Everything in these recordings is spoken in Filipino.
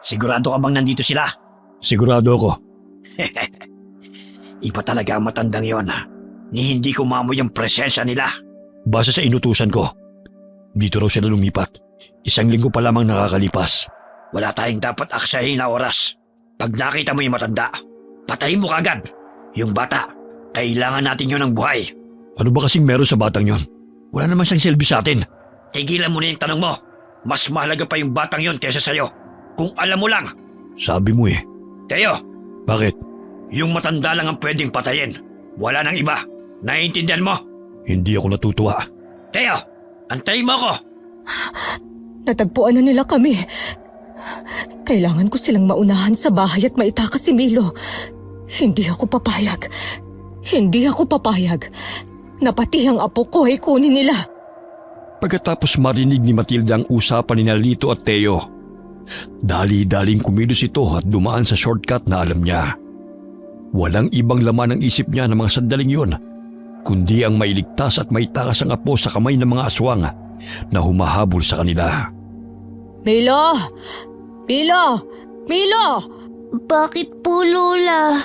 Sigurado ka bang nandito sila? Sigurado ako. Iba talaga ang matandang yon. Ni hindi ko mamoy ang presensya nila. Base sa inutusan ko, dito raw sila lumipat. 1 linggo pa lamang nakakalipas. Wala tayong dapat aksahin na oras. Pag nakita mo yung matanda, patayin mo kagad. Yung bata, kailangan natin yun ng buhay. Ano ba kasing meron sa batang yon? Wala naman siyang silbi sa atin. Tigilan mo na yung tanong mo. Mas mahalaga pa yung batang yon kaysa sa'yo. Kung alam mo lang. Sabi mo eh. Teo, Bakit? yung matanda lang ang pwedeng patayin. Wala nang iba. Naiintindihan mo? Hindi ako natutuwa. Teo, antayin mo ako. Natagpuan na nila kami. Kailangan ko silang maunahan sa bahay at maitakas si Milo. Hindi ako papayag. Hindi ako papayag na pati ang apo ko ay kunin nila. Pagkatapos marinig ni Matilda ang usapan ni Lito at Teo, dali-daling kumilos ito at dumaan sa shortcut na alam niya. Walang ibang laman ang isip niya ng mga sandaling yun, kundi ang mailigtas at maitakas ang apo sa kamay ng mga aswang na humahabol sa kanila. Milo! Milo! Milo! Bakit po, Lola?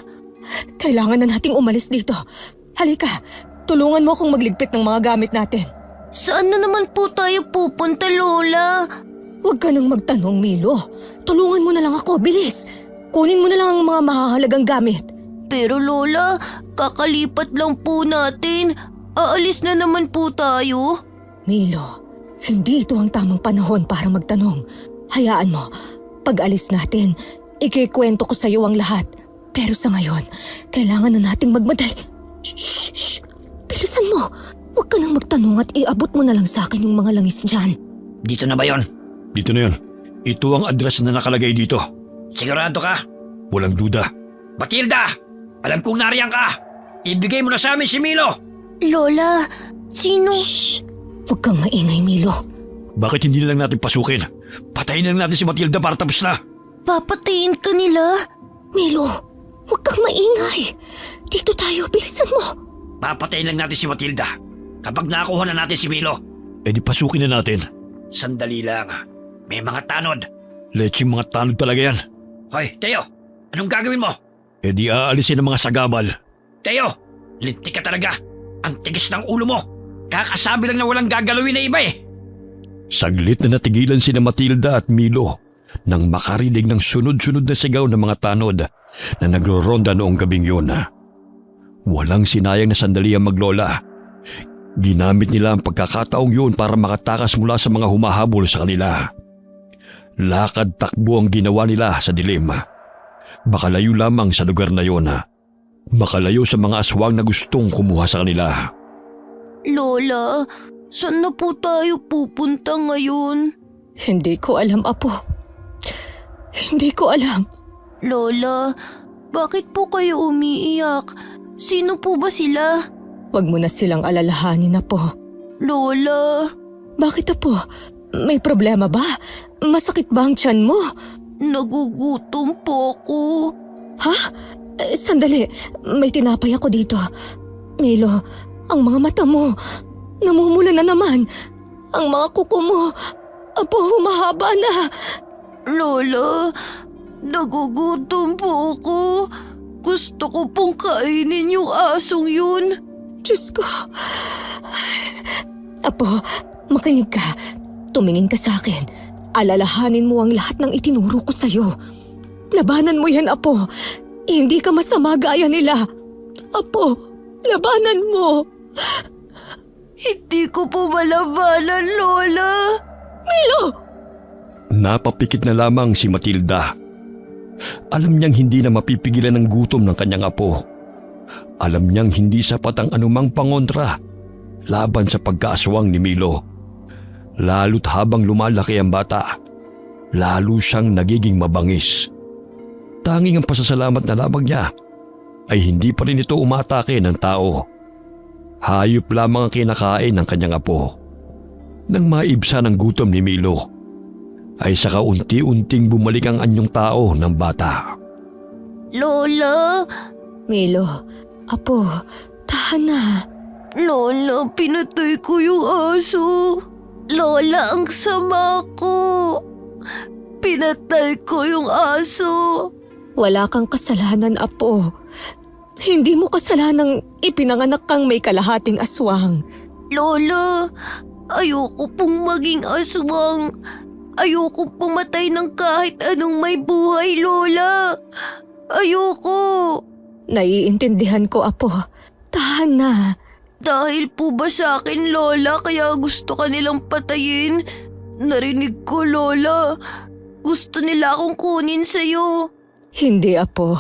Kailangan na nating umalis dito. Halika, tulungan mo akong magligpit ng mga gamit natin. Saan na naman po tayo pupunta, Lola? Huwag ka nang magtanong, Milo. Tulungan mo na lang ako, bilis. Kunin mo na lang ang mga mahahalagang gamit. Pero Lola, kakalipat lang po natin. Aalis na naman po tayo. Milo, hindi ito ang tamang panahon para magtanong. Hayaan mo, pag alis natin, ikikwento ko sa iyo ang lahat. Pero sa ngayon, kailangan na nating magmadali. Shh! Shh! Bilisan mo! Huwag ka nang magtanong at iabot mo na lang sa akin yung mga langis dyan. Dito na ba yon? Dito na yun. Ito ang address na nakalagay dito. Sigurado ka? Walang duda. Matilda! Alam kong nariyan ka! Ibigay mo na sa amin si Milo! Lola, sino? Shh! Huwag kang maingay, Milo. Bakit hindi na lang natin pasukin? Patayin na lang natin si Matilda para tapos na. Papatayin ka nila? Milo, huwag kang maingay. Dito tayo, bilisan mo. Papatayin lang natin si Matilda. Kapag nakuha na natin si Milo. Eh di pasukin na natin. Sandali lang. May mga tanod. Leching mga tanod talaga yan. Hoy, Teo! Anong gagawin mo? Eh di aalisin ang mga sagabal. Teo! Lintik ka talaga. Ang tigas ng ulo mo. Kakasabi lang na walang gagalawin na iba eh. Saglit na natigilan sina Matilda at Milo nang makarinig ng sunod-sunod na sigaw ng mga tanod na nagro-ronda noong gabing yun. Walang sinayang na sandali ang maglola. Ginamit nila ang pagkakataong yun para makatakas mula sa mga humahabol sa kanila. Lakad takbo ang ginawa nila sa dilim. Makalayo lamang sa lugar na yun. Makalayo sa mga aswang na gustong kumuha sa kanila. Lola, saan na po tayo pupunta ngayon? Hindi ko alam, Apo. Hindi ko alam. Lola, bakit po kayo umiiyak? Sino po ba sila? Huwag mo na silang alalahanin, Apo. Lola, Bakit, Apo? May problema ba? Masakit ba ang tiyan mo? nagugutom po ako. Ha? Sandali, may tinapay ako dito. Milo, ang mga mata mo, namumula na naman. Ang mga kuko mo, Apo, humahaba na. Lola, nagugutom po ako. Gusto ko pong kainin yung asong yun. Diyos ko. Apo, makinig ka. Tumingin ka sa akin. Alalahanin mo ang lahat ng itinuro ko sa'yo. Labanan mo yan, Apo. Hindi ka masama gaya nila. Apo, labanan mo. Hindi ko po malabanan, Lola. Milo! Napapikit na lamang si Matilda. Alam niyang hindi na mapipigilan ng gutom ng kanyang apo. Alam niyang hindi sapat ang anumang pangontra laban sa pagkaaswang ni Milo. Lalo't habang lumalaki ang bata, lalo siyang nagiging mabangis. Tanging ang pasasalamat na lamang niya ay hindi pa rin ito umatake ng tao. Hayop lamang ang kinakain ng kanyang apo. Nang maibsa ng gutom ni Milo, ay saka unti-unting bumalik ang anyong tao ng bata. Lola, Milo, Apo, tahan na. Lola, pinatay ko yung aso. Lola, ang sama ko. Pinatay ko yung aso. Wala kang kasalanan, Apo. Hindi mo kasalanang ipinanganak kang may kalahating aswang. Lola, ayoko pong maging aswang. Ayoko pumatay ng kahit anong may buhay, Lola. Ayoko. Naiintindihan ko, Apo. Tahan na. Dahil po ba sa akin, Lola, kaya gusto ka nilang patayin? Narinig ko, Lola. Gusto nila akong kunin sa'yo. Hindi, Apo.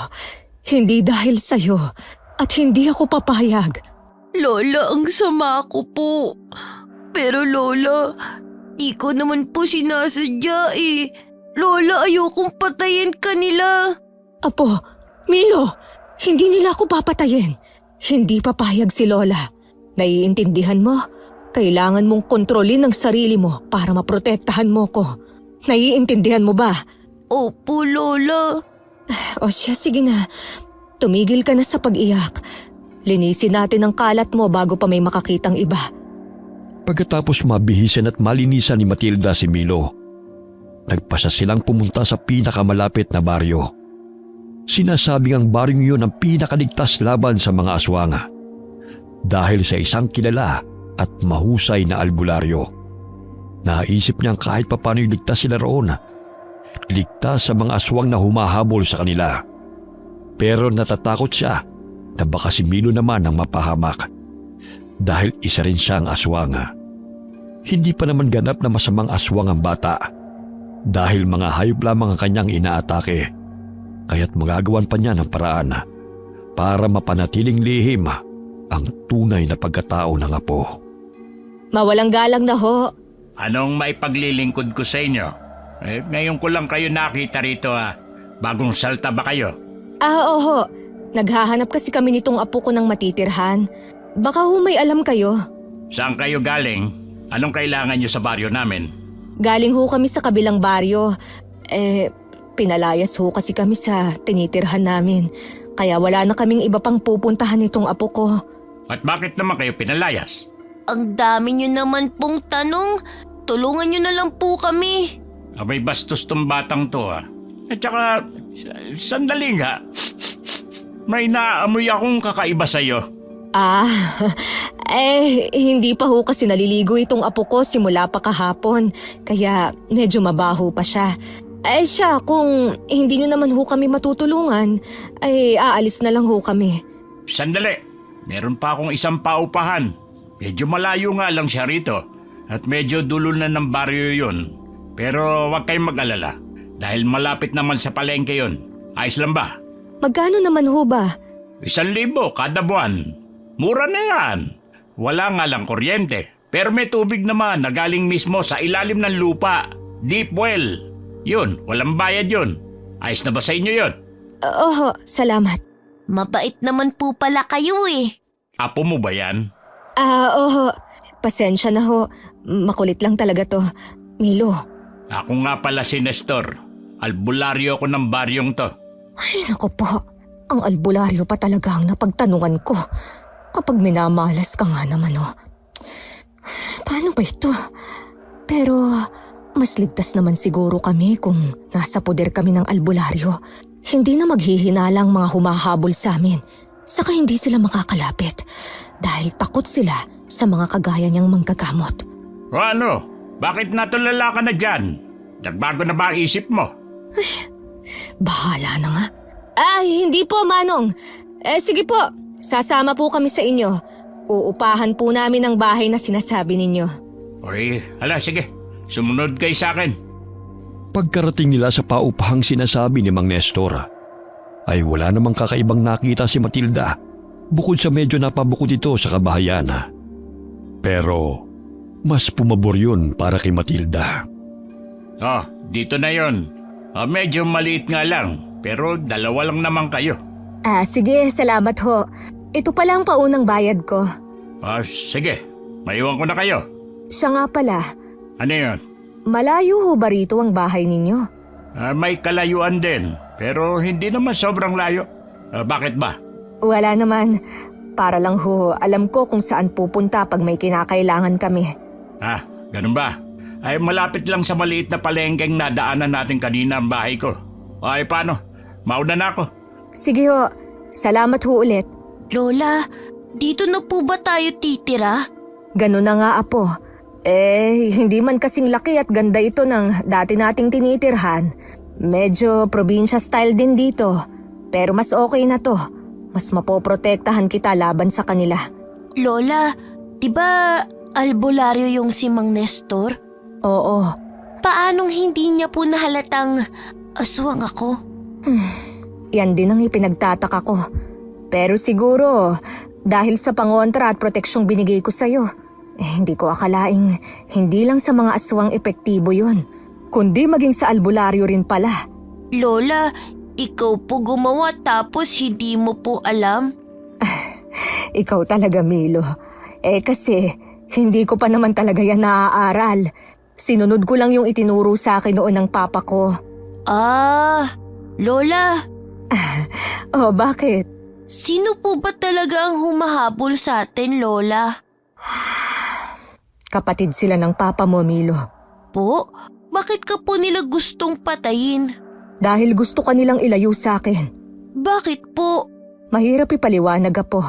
Hindi dahil sa'yo. At hindi ako papayag. Lola, ang sama ko po. Pero Lola, di ko naman po sinasadya eh. Lola, ayokong patayin kanila. Apo, Milo, hindi nila ako papatayin. Hindi papayag si Lola. Naiintindihan mo? Kailangan mong kontrolin ang sarili mo para maprotektahan mo ko. Naiintindihan mo ba? Opo, Lola. O siya, sige na. Tumigil ka na sa pag-iyak. Linisin natin ang kalat mo bago pa may makakitang iba. Pagkatapos mabihisan at malinisan ni Matilda si Milo, nagpasa silang pumunta sa pinakamalapit na baryo. Sinasabing ang baryong yun ang pinakaligtas laban sa mga aswang dahil sa isang kilala at mahusay na albularyo. Naisip niyang kahit papano'y ligtas sila roon. Ligtas sa mga aswang na humahabol sa kanila. Pero natatakot siya na baka si Milo naman ang mapahamak dahil isa rin siyang aswang. Hindi pa naman ganap na masamang aswang ang bata dahil mga hayop lamang ang kanyang inaatake, kaya't magagawan pa niya ng paraan para mapanatiling lihim ang tunay na pagkatao ng apo. Mawalang galang na ho. Anong maipaglilingkod ko sa inyo? Ngayon ko lang kayo nakita rito Bagong salta ba kayo? Oho. Naghahanap kasi kami nitong apo ko ng matitirhan. Baka ho may alam kayo. Saan kayo galing? Anong kailangan nyo sa baryo namin? Galing ho kami sa kabilang baryo. Pinalayas ho kasi kami sa tinitirhan namin. Kaya wala na kaming iba pang pupuntahan nitong apo ko. At bakit naman kayo pinalayas? Ang dami nyo naman pong tanong. Tulungan nyo na lang po kami. Abay bastos tong batang to At saka, sandali nga. May naamoy akong kakaiba sa'yo. Hindi pa ho kasi naliligo itong apo ko simula pa kahapon. Kaya medyo mabaho pa siya. Siya, kung hindi nyo naman ho kami matutulungan, aalis na lang ho kami. Sandali, meron pa akong isang paupahan. Medyo malayo nga lang siya rito. At medyo dulo na ng baryo yun. Pero huwag kayong mag-alala. Dahil malapit naman sa palengke yun. Ayos lang ba? Magkano naman ho ba? 1,000 kada buwan. Mura na yan. Wala nga lang kuryente. Pero may tubig naman na galing mismo sa ilalim ng lupa. Deep well. Yun, walang bayad yun. Ayos na ba sa inyo yun? Oho, salamat. Mabait naman po pala kayo eh. Apo mo ba yan? Oho. Pasensya na ho. Makulit lang talaga to. Milo. Ako nga pala si Nestor. Albularyo ko ng baryong to. Ay, naku po. Ang albularyo pa talaga ang napagtanungan ko. Kapag minamalas ka nga naman, Paano ba ito? Pero mas ligtas naman siguro kami kung nasa poder kami ng albularyo. Hindi na maghihinalang mga humahabol sa amin. Saka hindi sila makakalapit dahil takot sila sa mga kagaya niyang manggagamot. O ano? Bakit natulala ka na dyan? Nagbago na ba ang isip mo? Bahala na nga. Hindi po, Manong. Sige po, sasama po kami sa inyo. Uupahan po namin ang bahay na sinasabi ninyo. Oy, sige. Sumunod kayo sa akin. Pagkarating nila sa paupahang sinasabi ni Mang Nestor, ay wala namang kakaibang nakita si Matilda bukod sa medyo napabukod ito sa kabahayan. Pero mas pumabor yun para kay Matilda. Dito na yon. Medyo maliit nga lang, pero dalawa lang naman kayo. Sige, salamat ho. Ito pala ang paunang bayad ko. Sige. Maiwan ko na kayo. Siya nga pala, Ano yun? malayo ho ba rito ang bahay ninyo? May kalayuan din, pero hindi naman sobrang layo. Bakit ba? Wala naman. Para lang ho, alam ko kung saan pupunta pag may kinakailangan kami. Ganun ba? Ay malapit lang sa maliit na palengkeng nadaanan natin kanina ang bahay ko. Ay paano? Mauna na ako. Sige ho, salamat ho ulit. Lola, dito na po ba tayo titira? Ganun na nga, Apo. Hindi man kasing laki at ganda ito ng dati nating tinitirhan. Medyo probinsya style din dito. Pero mas okay na to. Mas mapoprotektahan kita laban sa kanila. Lola, di ba albularyo yung si Mang Nestor? Oo. Paanong hindi niya po nahalatang aswang ako? Yan din ang ipinagtataka ko. Pero siguro, dahil sa pangontra at proteksyong binigay ko sa'yo, hindi ko akalaing hindi lang sa mga aswang epektibo yun, kundi maging sa albularyo rin pala. Lola, ikaw po gumawa tapos hindi mo po alam? Ikaw talaga, Milo. Kasi, hindi ko pa naman talaga yan naaaral. Sinunod ko lang yung itinuro sa akin noon ng papa ko. Ah, Lola, Oh, bakit? sino po ba talaga ang humahabol sa atin, Lola? Kapatid sila ng papa mo, Milo. Po, bakit ka po nila gustong patayin? Dahil gusto ka nilang ilayo sa akin. Bakit po? Mahirap ipaliwanag, Apo.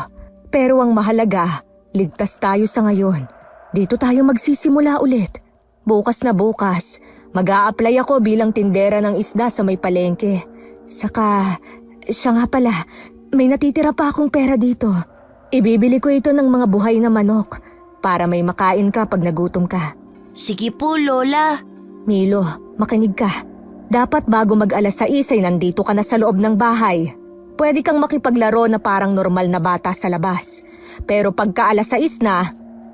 Pero ang mahalaga, ligtas tayo sa ngayon. Dito tayo magsisimula ulit. Bukas na bukas, mag-a-apply ako bilang tindera ng isda sa may palengke. Saka, siya nga pala, may natitira pa akong pera dito. Ibibili ko ito ng mga buhay na manok para may makain ka pag nagutom ka. Sige po, Lola. Milo, makinig ka. Dapat bago mag-alas 6 ay nandito ka na sa loob ng bahay. Pwede kang makipaglaro na parang normal na bata sa labas. Pero pagka alas 6 na,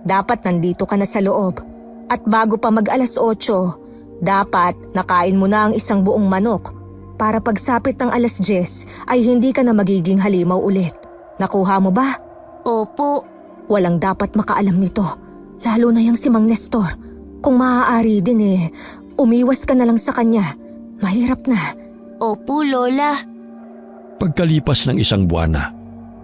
dapat nandito ka na sa loob. At bago pa mag-alas 8, dapat nakain mo na ang isang buong manok para pagsapit ng alas 10 ay hindi ka na magiging halimaw ulit. Nakuha mo ba? Opo. Walang dapat makaalam nito, lalo na yung si Mang Nestor. Kung maaari din umiwas ka na lang sa kanya. Mahirap na. Opo, Lola. Pagkalipas ng isang buwan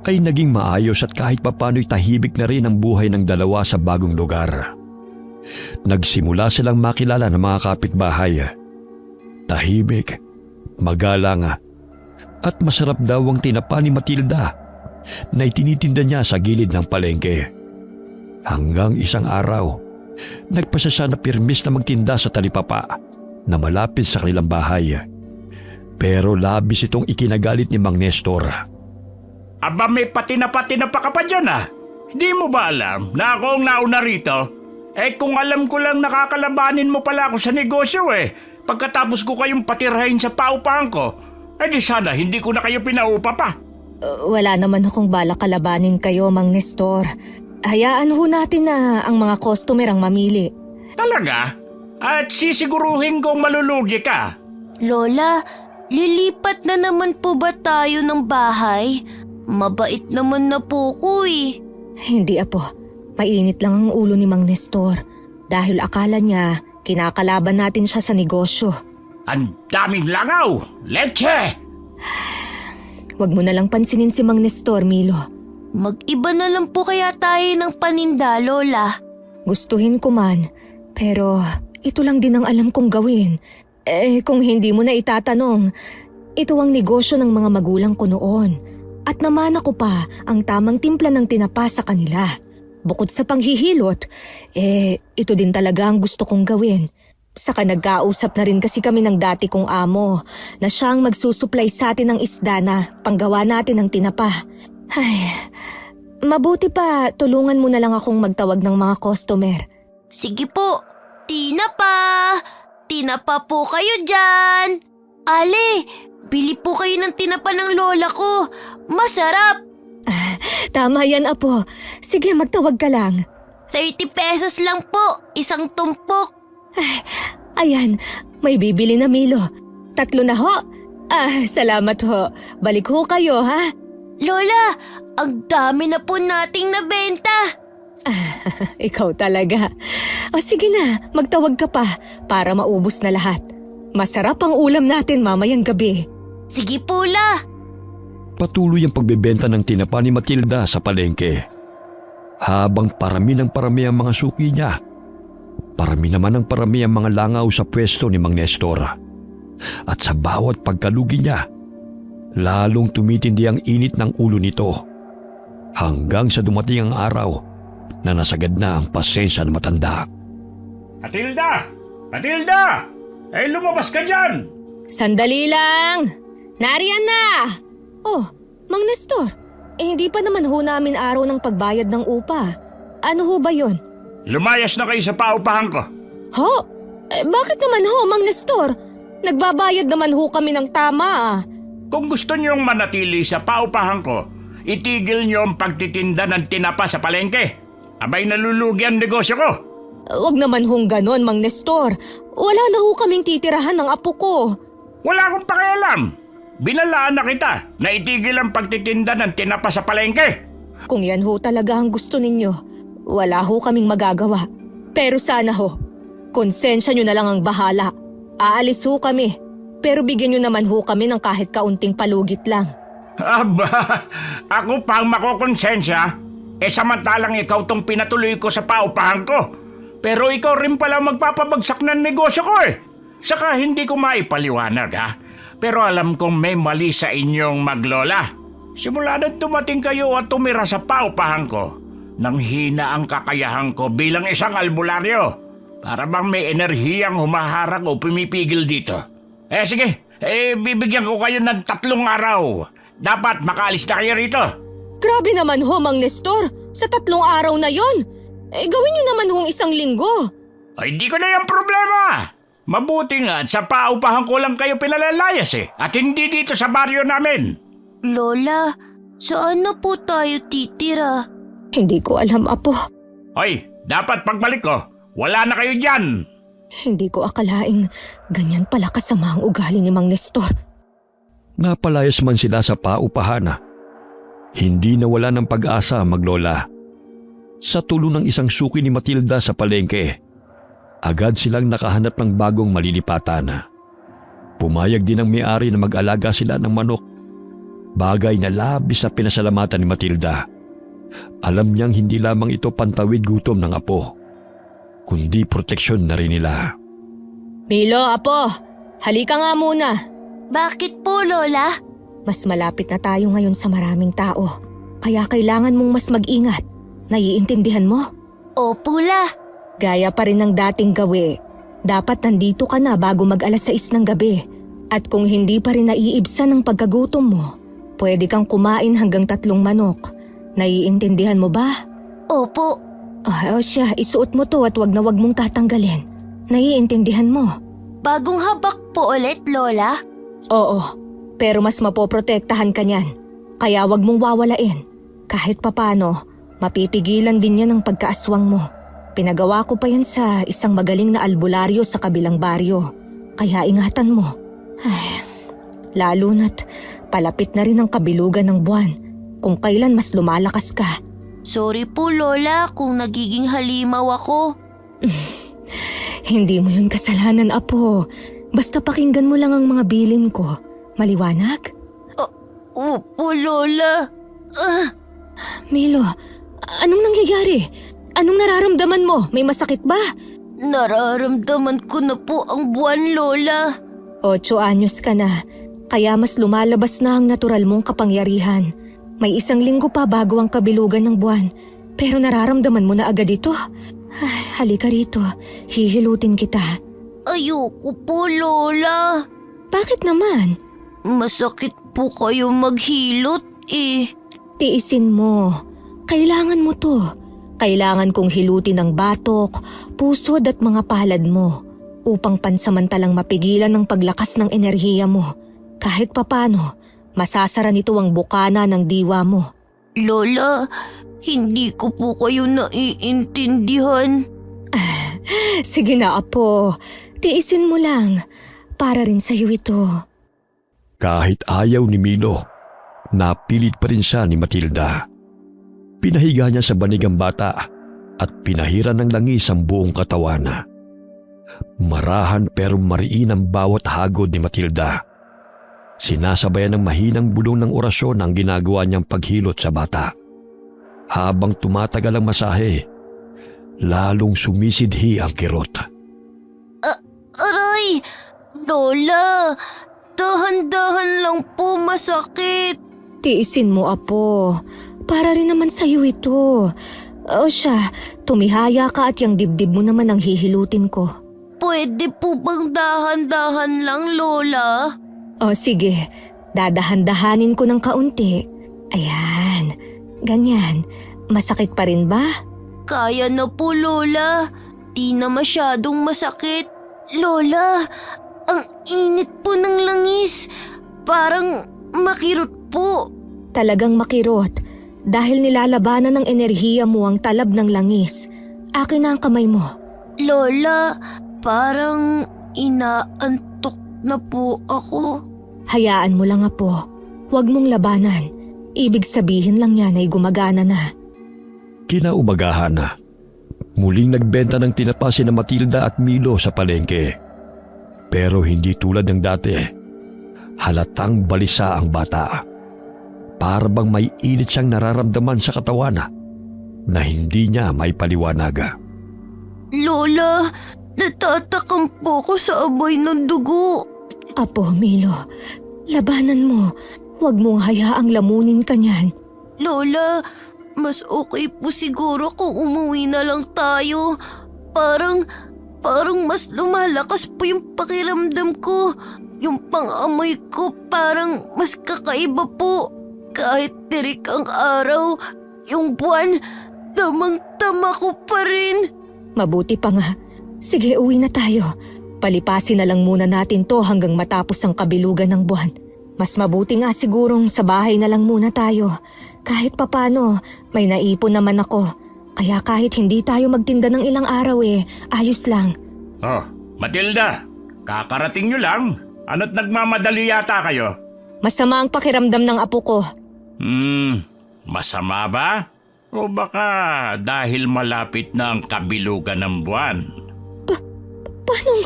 ay naging maayos at kahit papano'y tahimik na rin ang buhay ng dalawa sa bagong lugar. Nagsimula silang makilala ng mga kapitbahay. Tahimik, magalang, at masarap daw ang tinapa ni Matilda na itinitinda niya sa gilid ng palengke. Hanggang isang araw, nagpasya siya na pirmis na magtinda sa talipapa na malapit sa kanilang bahay. Pero labis itong ikinagalit ni Mang Nestor. Aba may patinapa ka pa dyan Hindi mo ba alam na ako ang nauna rito? Kung alam ko lang nakakalabanin mo pala ako sa negosyo Pagkatapos ko kayong patirahin sa paupahan ko, di sana hindi ko na kayo pinaupa pa. Wala naman akong balak kalabanin kayo, Mang Nestor. Hayaan ho natin na ang mga customer ang mamili. Talaga? At sisiguruhin kong malulugi ka? Lola, lilipat na naman po ba tayo ng bahay? Mabait naman na po ko Hindi, Apo. Mainit lang ang ulo ni Mang Nestor dahil akala niya kinakalaban natin siya sa negosyo. Ang daming langaw! Leche! Huwag mo na lang pansinin si Mang Nestor, Milo. Mag-iba na lang po kaya tayo ng paninda, Lola. Gustuhin ko man, pero ito lang din ang alam kong gawin. Kung hindi mo na itatanong, ito ang negosyo ng mga magulang ko noon. At namana ko pa ang tamang timpla ng tinapa sa kanila. Bukod sa panghihilot, ito din talaga ang gusto kong gawin. Saka nagkausap na rin kasi kami ng dati kong amo na siya ang magsusupply sa atin ng isda na panggawa natin ng tinapa. Ay, mabuti pa tulungan mo na lang akong magtawag ng mga customer. Sige po, tinapa! Tinapa po kayo dyan! Ale, bili po kayo ng tinapa ng lola ko. Masarap! Tama yan, Apo. Sige, magtawag ka lang. 30 pesos lang po, isang tumpok. Ayan, may bibili na, Milo. 3 na ho. Salamat ho. Balik ho kayo, ha? Lola, ang dami na po nating nabenta. Ikaw talaga. Sige na, magtawag ka pa para maubos na lahat. Masarap ang ulam natin mamayang gabi. Sige po, La. Patuloy ang pagbebenta ng tinapa ni Matilda sa palengke. Habang parami ng parami ang mga suki niya, Parami naman ang parami ang mga langaw sa pwesto ni Mang Nestor. At sa bawat pagkalugi niya, lalong tumitindi ang init ng ulo nito hanggang sa dumating ang araw na nasagad na ang pasensya ng matanda. Matilda! Matilda! Eh, lumabas ka dyan! Sandali lang! Nariyan na! Oh, Mang Nestor, hindi pa naman ho namin araw ng pagbayad ng upa. Ano ho ba yon? Lumayas na kayo sa paupahan ko. Ho? Bakit naman ho, Mang Nestor? Nagbabayad naman ho kami ng tama ah. Kung gusto niyong manatili sa paupahan ko, itigil niyo ang pagtitinda ng tinapa sa palengke. Abay nalulugi ang negosyo ko. Wag naman hong ganon, Mang Nestor. Wala na ho kaming titirahan ng apo ko. Wala akong pakialam. Binalaan na kita na itigil ang pagtitinda ng tinapa sa palengke. Kung yan ho talaga ang gusto ninyo, wala ho kaming magagawa. Pero sana ho, konsensya nyo na lang ang bahala. Aalis ho kami, pero bigyan nyo naman ho kami ng kahit kaunting palugit lang. Aba, ako pang makokonsensya. Samantalang ikaw tong pinatuloy ko sa paupahan ko. Pero ikaw rin pala magpapabagsak ng negosyo ko eh. Saka hindi ko maipaliwanag ha. Pero alam kong may mali sa inyong maglola. Simula nang dumating kayo at tumira sa paupahan ko, nang hina ang kakayahan ko bilang isang albularyo. Para bang may enerhiyang humaharang o pumipigil dito. Sige, bibigyan ko kayo ng 3 araw. Dapat makaalis na kayo rito. Grabe naman ho, Mang Nestor. Sa 3 araw na yon. Gawin nyo naman hong 1 linggo. Ay, di ko na yung problema. Mabuti nga at sa paupahan ko lang kayo pinalalayas at hindi dito sa baryo namin. Lola, saan na po tayo titira? Hindi ko alam, Apo. Hoy, dapat pagbalik ko, wala na kayo dyan. Hindi ko akalaing ganyan pala kasama ang ugali ni Mang Nestor. Napalayas man sila sa paupahan, hindi nawala ng pag-asa maglola. Sa tulong ng isang suki ni Matilda sa palengke, agad silang nakahanap ng bagong malilipatan. Pumayag din ang may-ari na mag-alaga sila ng manok. Bagay na labis na pinasalamatan ni Matilda. Alam niyang hindi lamang ito pantawid gutom ng apo, kundi proteksyon na rin nila. Milo, Apo, halika nga muna. Bakit po, Lola? Mas malapit na tayo ngayon sa maraming tao, kaya kailangan mong mas mag-ingat. Naiintindihan mo? Opo, La. Gaya pa rin ng dating gawi, dapat nandito ka na bago mag-alas 6 ng gabi. At kung hindi pa rin naiibsan ng pagkagutom mo, pwede kang kumain hanggang 3 manok. Naiintindihan mo ba? Opo. O siya, isuot mo to at wag na wag mong tatanggalin. Naiintindihan mo? Bagong habak po ulit, Lola? Oo, pero mas mapoprotektahan ka niyan. Kaya wag mong wawalain. Kahit papano, mapipigilan din yan ang pagkaaswang mo. Pinagawa ko pa yan sa isang magaling na albularyo sa kabilang baryo. Kaya ingatan mo. Ay, lalo na't palapit na rin ang kabilugan ng buwan. Kung kailan mas lumalakas ka. Sorry po, Lola, kung nagiging halimaw ako. Hindi mo yun kasalanan, Apo. Basta pakinggan mo lang ang mga bilin ko. Maliwanag? Opo, Lola. Milo, anong nangyayari? Anong nararamdaman mo? May masakit ba? Nararamdaman ko na po ang buwan, Lola. 8 anyos ka na, kaya mas lumalabas na ang natural mong kapangyarihan. May 1 linggo pa bago ang kabilugan ng buwan, pero nararamdaman mo na agad ito. Ay, halika rito, hihilutin kita. Ayoko po, Lola. Bakit naman? Masakit po kayo maghilot eh. Tiisin mo. Kailangan mo to. Kailangan kong hilutin ang batok, pusod at mga palad mo upang pansamantalang mapigilan ang paglakas ng enerhiya mo. Kahit papano, masasara nito ang bukana ng diwa mo. Lola, hindi ko po kayo naiintindihan. Sige na, Apo. Tiisin mo lang. Para rin sa'yo ito. Kahit ayaw ni Milo, napilit pa rin siya ni Matilda. Pinahiga niya sa banig ang bata at pinahiran ng langis ang buong katawan. Marahan pero mariin ang bawat hagod ni Matilda. Sinasabayan ng mahinang bulong ng orasyon ang ginagawa niyang paghilot sa bata. Habang tumatagal ang masahe, lalong sumisidhi ang kirot. Aray! Lola! Dahan-dahan lang po, masakit. Tiisin mo, Apo. Para rin naman sa'yo ito. O siya, tumihaya ka at yung dibdib mo naman ang hihilutin ko. Pwede po bang dahan-dahan lang, Lola? O sige, dadahan-dahanin ko ng kaunti. Ayan, ganyan. Masakit pa rin ba? Kaya na po, Lola. Di na masyadong masakit. Lola, ang init po ng langis. Parang makirot po. Talagang makirot. Dahil nilalabanan ng enerhiya mo ang talab ng langis. Akin na ang kamay mo. Lola, parang inaantok na po ako. Hayaan mo lang, Apo. Huwag mong labanan. Ibig sabihin lang yan ay gumagana na. Kinaumagahan na. Muling nagbenta ng tinapa sina Matilda at Milo sa palengke. Pero hindi tulad ng dati. Halatang balisa ang bata. Para bang may init siyang nararamdaman sa katawan na hindi niya may paliwanaga. Lola, natatakam po ko sa amoy ng dugo. Apo, Milo, labanan mo. Huwag mong hayaang lamunin ka niyan. Lola, mas okay po siguro kung umuwi na lang tayo. Parang mas lumalakas po yung pakiramdam ko. Yung pang-amoy ko parang mas kakaiba po. Kahit tirik ang araw, yung buwan, tamang-tama ko pa rin. Mabuti pa nga. Sige, uwi na tayo. Palipasin na lang muna natin to hanggang matapos ang kabilugan ng buwan. Mas mabuti nga sigurong sa bahay na lang muna tayo. Kahit papano, may naipon naman ako. Kaya kahit hindi tayo magtinda ng ilang araw ayos lang. Oh, Matilda, kakarating nyo lang. Ano't nagmamadali yata kayo? Masama ang pakiramdam ng apo ko. Masama ba? O baka dahil malapit na ang kabilugan ng buwan? Paanong...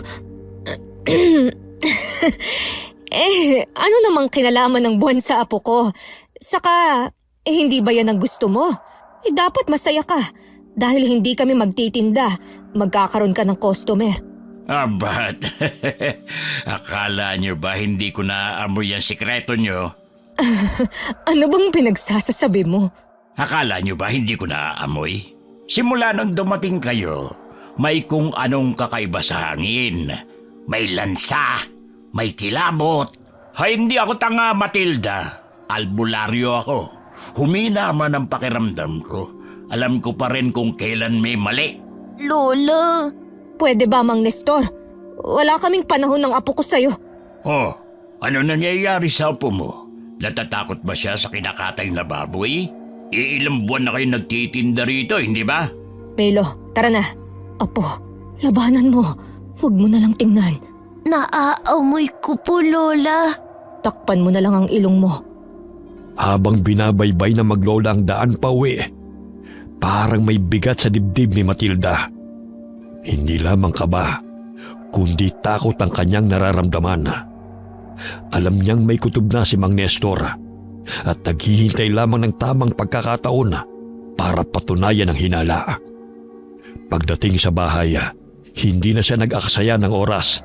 ano namang kinalaman ng buwan sa apo ko? Saka, hindi ba yan ang gusto mo? Dapat masaya ka. Dahil hindi kami magtitinda, magkakaroon ka ng customer. Ba't? Akala nyo ba hindi ko naaamoy ang sikreto nyo? Ano bang pinagsasasabi mo? Akala nyo ba hindi ko naaamoy? Simula nang dumating kayo, may kung anong kakaiba sa hangin. May lansa, may kilabot. Hindi ako tanga, Matilda. Albularyo ako. Humina man ang pakiramdam ko. Alam ko pa rin kung kailan may mali. Lola, Pwede ba, Mang Nestor? Wala kaming panahon ng apo ko sa'yo. Oh, ano nangyayari sa apo mo? Natatakot ba siya sa kinakatay na baboy? Ilang buwan na kayo nagtitinda rito, hindi ba? Milo, tara na. Apo, labanan mo. Huwag mo na lang tingnan. naaamoy ko po, Lola. Takpan mo na lang ang ilong mo. Habang binabaybay na maglola ang daan pa uwi, parang may bigat sa dibdib ni Matilda. Hindi lamang kaba, kundi takot ang kanyang nararamdaman. Alam niyang may kutob na si Mang Nestor at naghihintay lamang ng tamang pagkakataon para patunayan ang hinala. Pagdating sa bahay, hindi na siya nag-aksaya ng oras.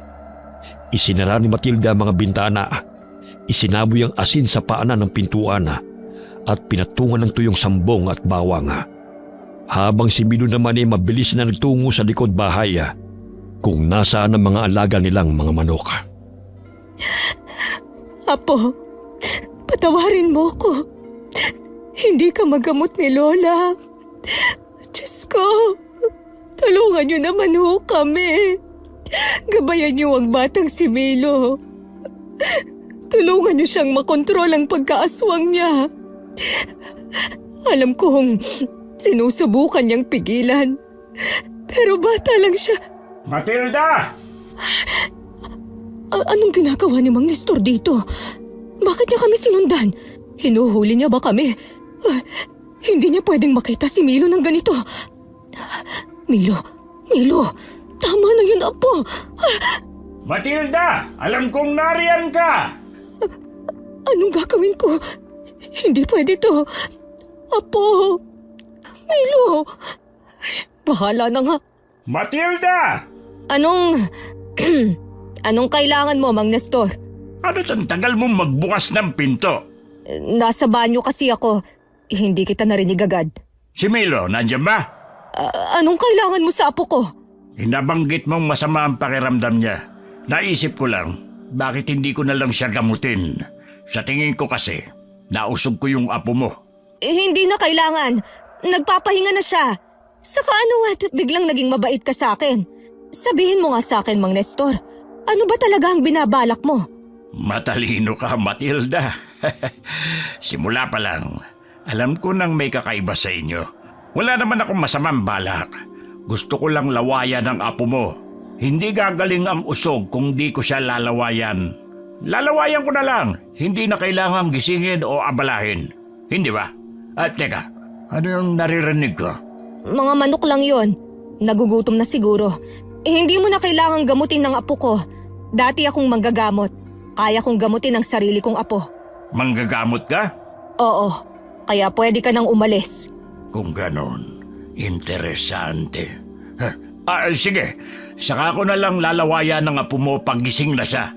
Isinara ni Matilda ang mga bintana, isinaboy ang asin sa paanan ng pintuan at pinatungan ng tuyong sambong at bawang. Habang si Milo naman ay mabilis na nagtungo sa likod bahay kung nasaan ang mga alaga nilang mga manok. Apo, patawarin mo ko. Hindi ka magamot ni Lola. Diyos ko, tulungan niyo naman ho kami. Gabayan niyo ang batang si Milo. Tulungan niyo siyang makontrol ang pagkaaswang niya. Alam kong sinusubukan niyang pigilan. Pero bata lang siya. Matilda! Anong ginagawa ni Mang Nestor dito? Bakit niya kami sinundan? Hinuhuli niya ba kami? Hindi niya pwedeng makita si Milo ng ganito. Milo, tama na yun, Apo. Matilda! Alam kong nariyan ka! Anong gagawin ko? Hindi pwede to. Apo, Milo, Bahala na nga. Matilda! Anong... Anong kailangan mo, Mang Nestor? Ano ang tagal mong magbukas ng pinto? Nasa banyo kasi ako. Hindi kita narinig agad. Si Milo, nandiyan ba? Anong kailangan mo sa apo ko? Hinabanggit mong masama ang pakiramdam niya. Naisip ko lang, bakit hindi ko na lang siya gamutin? Sa tingin ko kasi, nausog ko yung apo mo. Hindi na kailangan. Nagpapahinga na siya. Saka ano at biglang naging mabait ka sa akin. Sabihin mo nga sa akin, Mang Nestor. Ano ba talaga ang binabalak mo? Matalino ka, Matilda. Simula pa lang, alam ko nang may kakaiba sa inyo. Wala naman akong masamang balak. Gusto ko lang lawayan ang apo mo. Hindi gagaling ang usog kung di ko siya lalawayan. Lalawayan ko na lang. Hindi na kailangang gisingin o abalahin. Hindi ba? At teka, ano yung naririnig ko? Mga manok lang yon. Nagugutom na siguro. Hindi mo na kailangang gamutin ng apo ko. Dati akong manggagamot. Kaya kong gamutin ang sarili kong apo. Manggagamot ka? Oo, kaya pwede ka nang umalis. Kung ganon, interesante. Sige, saka ko na lang lalawayan ng apo mo pag gising na siya.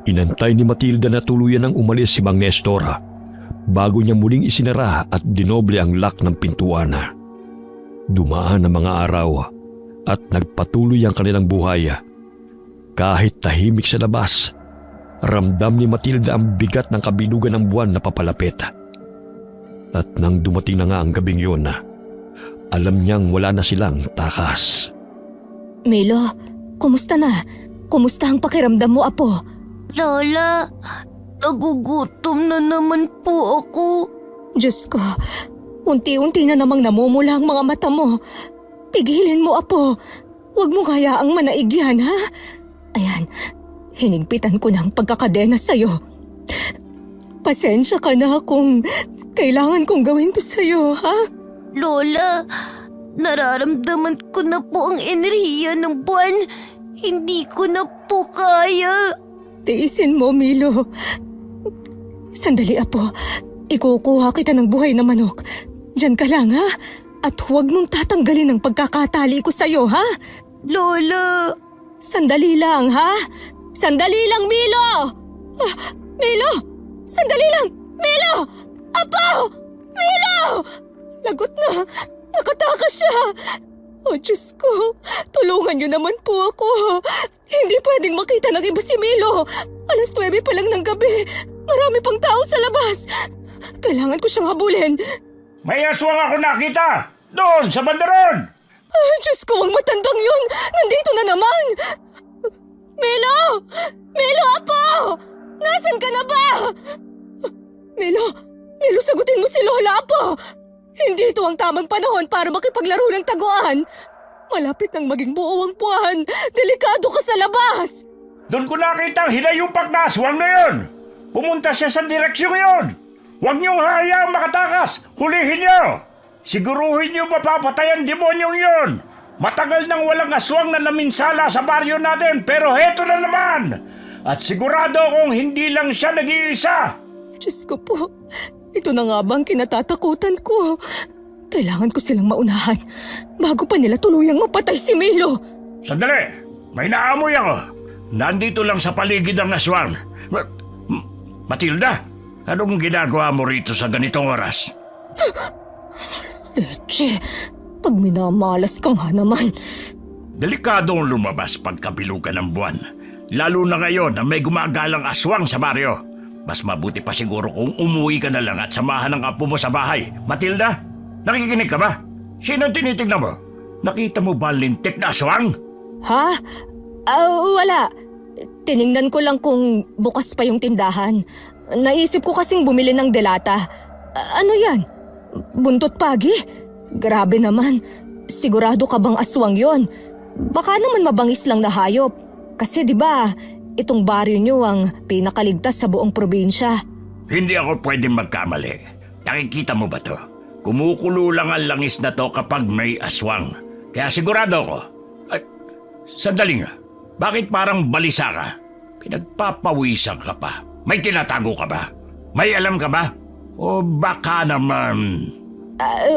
Inantay ni Matilda na tuluyan ng umalis si Mang Nestor bago niya muling isinara at dinoble ang lock ng pintuan. Dumaan ang mga araw at nagpatuloy ang kanilang buhay. Kahit tahimik sa labas, ramdam ni Matilda ang bigat ng kabilugan ng buwan na papalapit. At nang dumating na nga ang gabing yun, alam niyang wala na silang takas. Milo, kumusta na? Kumusta ang pakiramdam mo, apo? Lola, nagugutom na naman po ako. Diyos ko, unti-unti na namang namumula ang mga mata mo. Pigilin mo, apo. Huwag mo hayaang manaig yan, ha? Ayan, hinigpitan ko na ang pagkakadena sa'yo. Pasensya ka na kung kailangan kong gawin to sa'yo, ha? Lola, nararamdaman ko na po ang enerhiya ng buwan. Hindi ko na po kaya. Tiisin mo, Milo. Sandali, apo. Ikukuha kita ng buhay na manok. Diyan ka lang, ha? At huwag mong tatanggalin ang pagkakatali ko sa'yo, ha? Lola, Sandali lang, ha? Sandali lang, Milo! Ah, Milo! Sandali lang! Milo! Apo! Milo! Lagot na! Nakatakas siya! Oh, Diyos ko! Tulungan niyo naman po ako! Hindi pwedeng makita ng iba si Milo! 9:00 pa lang ng gabi! Marami pang tao sa labas! Kailangan ko siyang habulin! May aswang ako nakita! Doon, sa bandaron! Ah, Diyos ko, ang matandang yun! Nandito na naman! Milo! Milo, apo! Nasaan ka na ba? Milo! Milo, sagutin mo si Lola, apo! Hindi ito ang tamang panahon para makipaglaro ng taguan. Malapit nang maging buo ang buwan. Delikado ka sa labas! Doon ko nakita ang hinayupak na aswang na yun! Pumunta siya sa direksyon yun! Huwag niyong hayaang makatakas! Hulihin niyo! Siguruhin niyo mapapatay ang demonyong yun! Matagal nang walang aswang na naminsala sa baryo natin, pero heto na naman! At sigurado kung hindi lang siya nag-iisa! Diyos ko po, ito na nga bang kinatatakutan ko? Kailangan ko silang maunahan bago pa nila tuluyang mapatay si Milo. Sandali! May naamoy ako! Nandito lang sa paligid ang aswang. Matilda, anong ginagawa mo rito sa ganitong oras? Leche, pag minamalas ka nga naman. Delikadong lumabas pagkabilugan ng buwan. Lalo na ngayon na may gumagalang aswang sa baryo. Mas mabuti pa siguro kung umuwi ka na lang at samahan ng apo mo sa bahay. Matilda, nakikinig ka ba? Sino tinitignan mo? Nakita mo ba lintik na aswang? Ha? Wala. Tiningnan ko lang kung bukas pa yung tindahan. Naisip ko kasing bumili ng delata. Ano yan? Buntot pagi? Grabe naman. Sigurado ka bang aswang yon? Baka naman mabangis lang na hayop. Kasi di ba, itong baryo nyo ang pinakaligtas sa buong probinsya. Hindi ako pwedeng magkamali. Nakikita mo ba to? Kumukulo lang ang langis na to kapag may aswang. Kaya sigurado ko. Ay, sandali nga. Bakit parang balisa ka? Pinagpapawisan ka pa. May tinatago ka ba? May alam ka ba? O baka naman...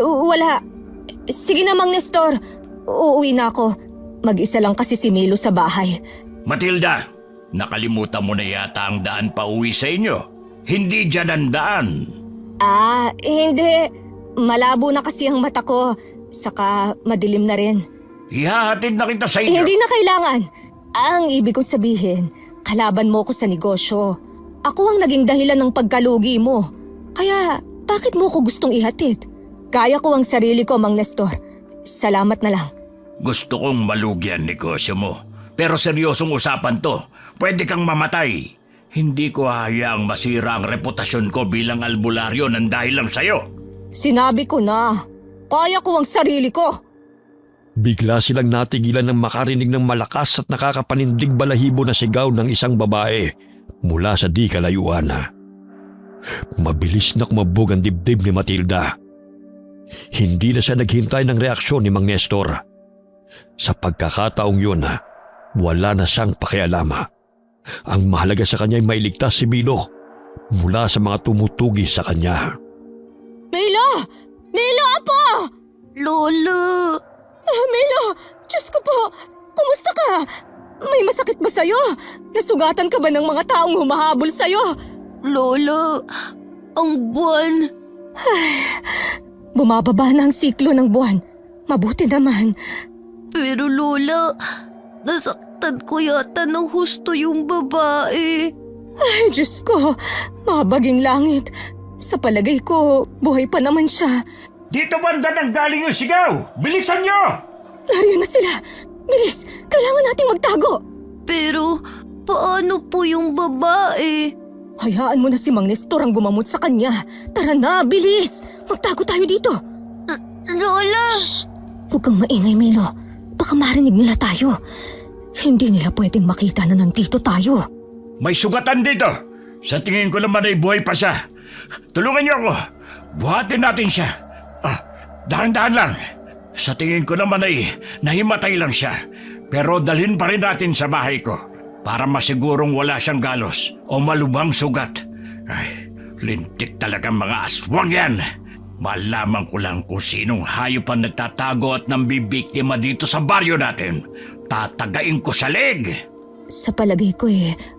Wala. Sige na, Mang Nestor. uuwi na ako. Mag-isa lang kasi si Milo sa bahay. Matilda, nakalimutan mo na yata ang daan pa uwi sa inyo. Hindi dyan ang daan. Hindi. Malabo na kasi ang mata ko. Saka madilim na rin. Ihahatid na kita sa inyo. Hindi na kailangan. Ang ibig kong sabihin, kalaban mo ko sa negosyo. Ako ang naging dahilan ng pagkalugi mo. Kaya, bakit mo ko gustong ihatid? Kaya ko ang sarili ko, Mang Nestor. Salamat na lang. Gusto kong malugi ang negosyo mo. Pero seryosong usapan to. Pwede kang mamatay. Hindi ko hayaang masira ang reputasyon ko bilang albularyo ng dahil lang sa'yo. Sinabi ko na. Kaya ko ang sarili ko. Bigla silang natigilan ng makarinig ng malakas at nakakapanindig balahibo na sigaw ng isang babae mula sa di kalayuan. Mabilis na kumabog ang dibdib ni Matilda. Hindi na siya naghintay ng reaksyon ni Mang Nestor. Sa pagkakataong yun, wala na siyang pakialama. Ang mahalaga sa kanya ay mailigtas si Milo mula sa mga tumutugi sa kanya. Milo! Milo, apo! Lola! Milo! Diyos ko po! Kumusta ka? May masakit ba sa'yo? Nasugatan ka ba ng mga taong humahabol sa'yo? Lola! Ang buwan! Bumababa na ang siklo ng buwan. Mabuti naman. Pero Lola, nasaktan ko yata ng husto yung babae. Ay, Diyos ko. Mabaging langit. Sa palagay ko, buhay pa naman siya. Dito banda nang galing yung sigaw! Bilisan nyo! Nariyan na sila. Bilis, kailangan nating magtago. Pero, paano po yung babae? Hayaan mo na si Mang Nestor ang gumamot sa kanya. Tara na, bilis! Magtago tayo dito. Lola! Shh! Huwag kang maingay, Milo. Baka marinig nila tayo. Hindi nila pwedeng makita na nandito tayo. May sugatan dito. Sa tingin ko naman ay buhay pa siya. Tulungan niyo ako. Buhatin natin siya. Dahan-dahan lang. Sa tingin ko naman ay nahimatay lang siya. Pero dalhin pa rin natin sa bahay ko para masigurong wala siyang galos o malubhang sugat. Ay, lintik talagang mga aswang yan. Malaman ko lang kung sinong hayop ang nagtatago at nambibiktima dito sa baryo natin. Tatagain ko sa leg. Sa palagay ko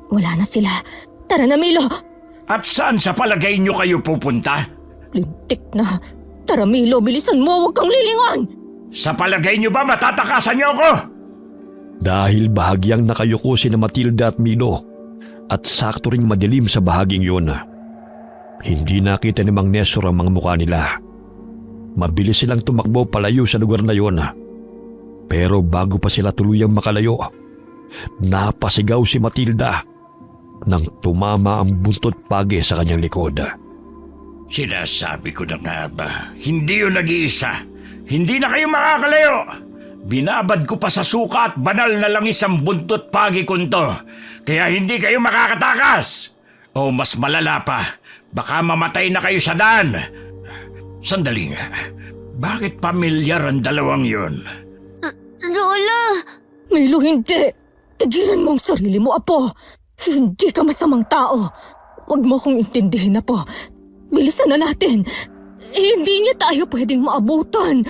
wala na sila. Tara na, Milo! At saan sa palagay niyo kayo pupunta? Lintik na. Tara, Milo, bilisan mo, huwag kang lilingon! Sa palagay niyo ba matatakasan niyo ako? Dahil bahagyang nakayuko si na Matilda at Milo at sakto ring madilim sa bahaging yun. Hindi nakita ni Mang Nestor ang mga mukha nila. Mabilis silang tumakbo palayo sa lugar na yun. Pero bago pa sila tuluyang makalayo, napasigaw si Matilda nang tumama ang buntot pagi sa kanyang likod. Sinasabi ko na nga ba, hindi yun nag-iisa. Hindi na kayo makakalayo. Binabad ko pa sa suka at banal na langis ang buntot pagi kunto. Kaya hindi kayo makakatakas. O mas malala pa, baka mamatay na kayo sa daan. Sandali nga, bakit pamilyar ang dalawang yun? Lola! Milo, hindi! Tigilan mo ang sarili mo, Apo! Hindi ka masamang tao. Huwag mo kong intindihin, Apo. Bilisan na natin. Hindi niya tayo pwedeng maabutan.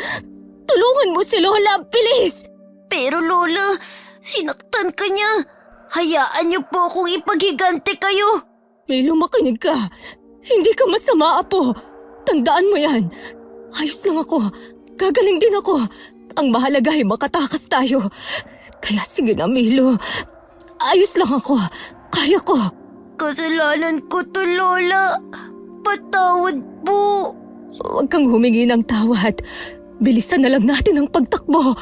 Tulungan mo si Lola, bilis! Pero Lola, sinaktan ka niya. Hayaan niyo po akong ipaghigante kayo. Milo, makinig ka. Hindi ka masama, Apo. Tandaan mo yan. Ayos lang ako. Gagaling din ako. Ang mahalaga ay makatakas tayo. Kaya sige na, Milo. Ayos lang ako. Kaya ko. Kasalanan ko to, Lola. Patawad po. Huwag kang humingi ng tawad. Bilisan na lang natin ang pagtakbo.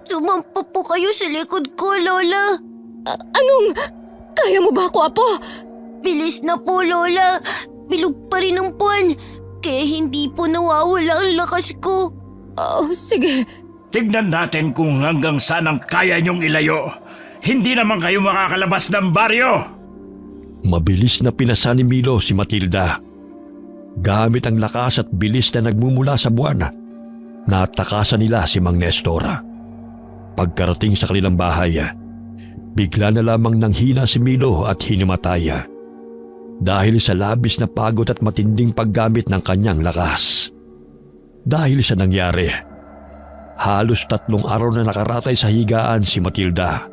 Sumampa po kayo sa likod ko, Lola. Anong? Kaya mo ba ako, Apo? Bilis na po, Lola. Bilog pa rin ang buwan. Kaya hindi po nawawala ang lakas ko. Oh, sige. Tignan natin kung hanggang saan ang kaya niyong ilayo. Hindi naman kayo makakalabas ng baryo. Mabilis na pinasa ni Milo si Matilda. Gamit ang lakas at bilis na nagmumula sa buwan, natakasan nila si Mang Nestor. Pagkarating sa kanilang bahay, bigla na lamang nanghina si Milo at hinimatay. Dahil sa labis na pagod at matinding paggamit ng kanyang lakas. Dahil sa nangyari, Halos 3 araw na nakaratay sa higaan si Matilda.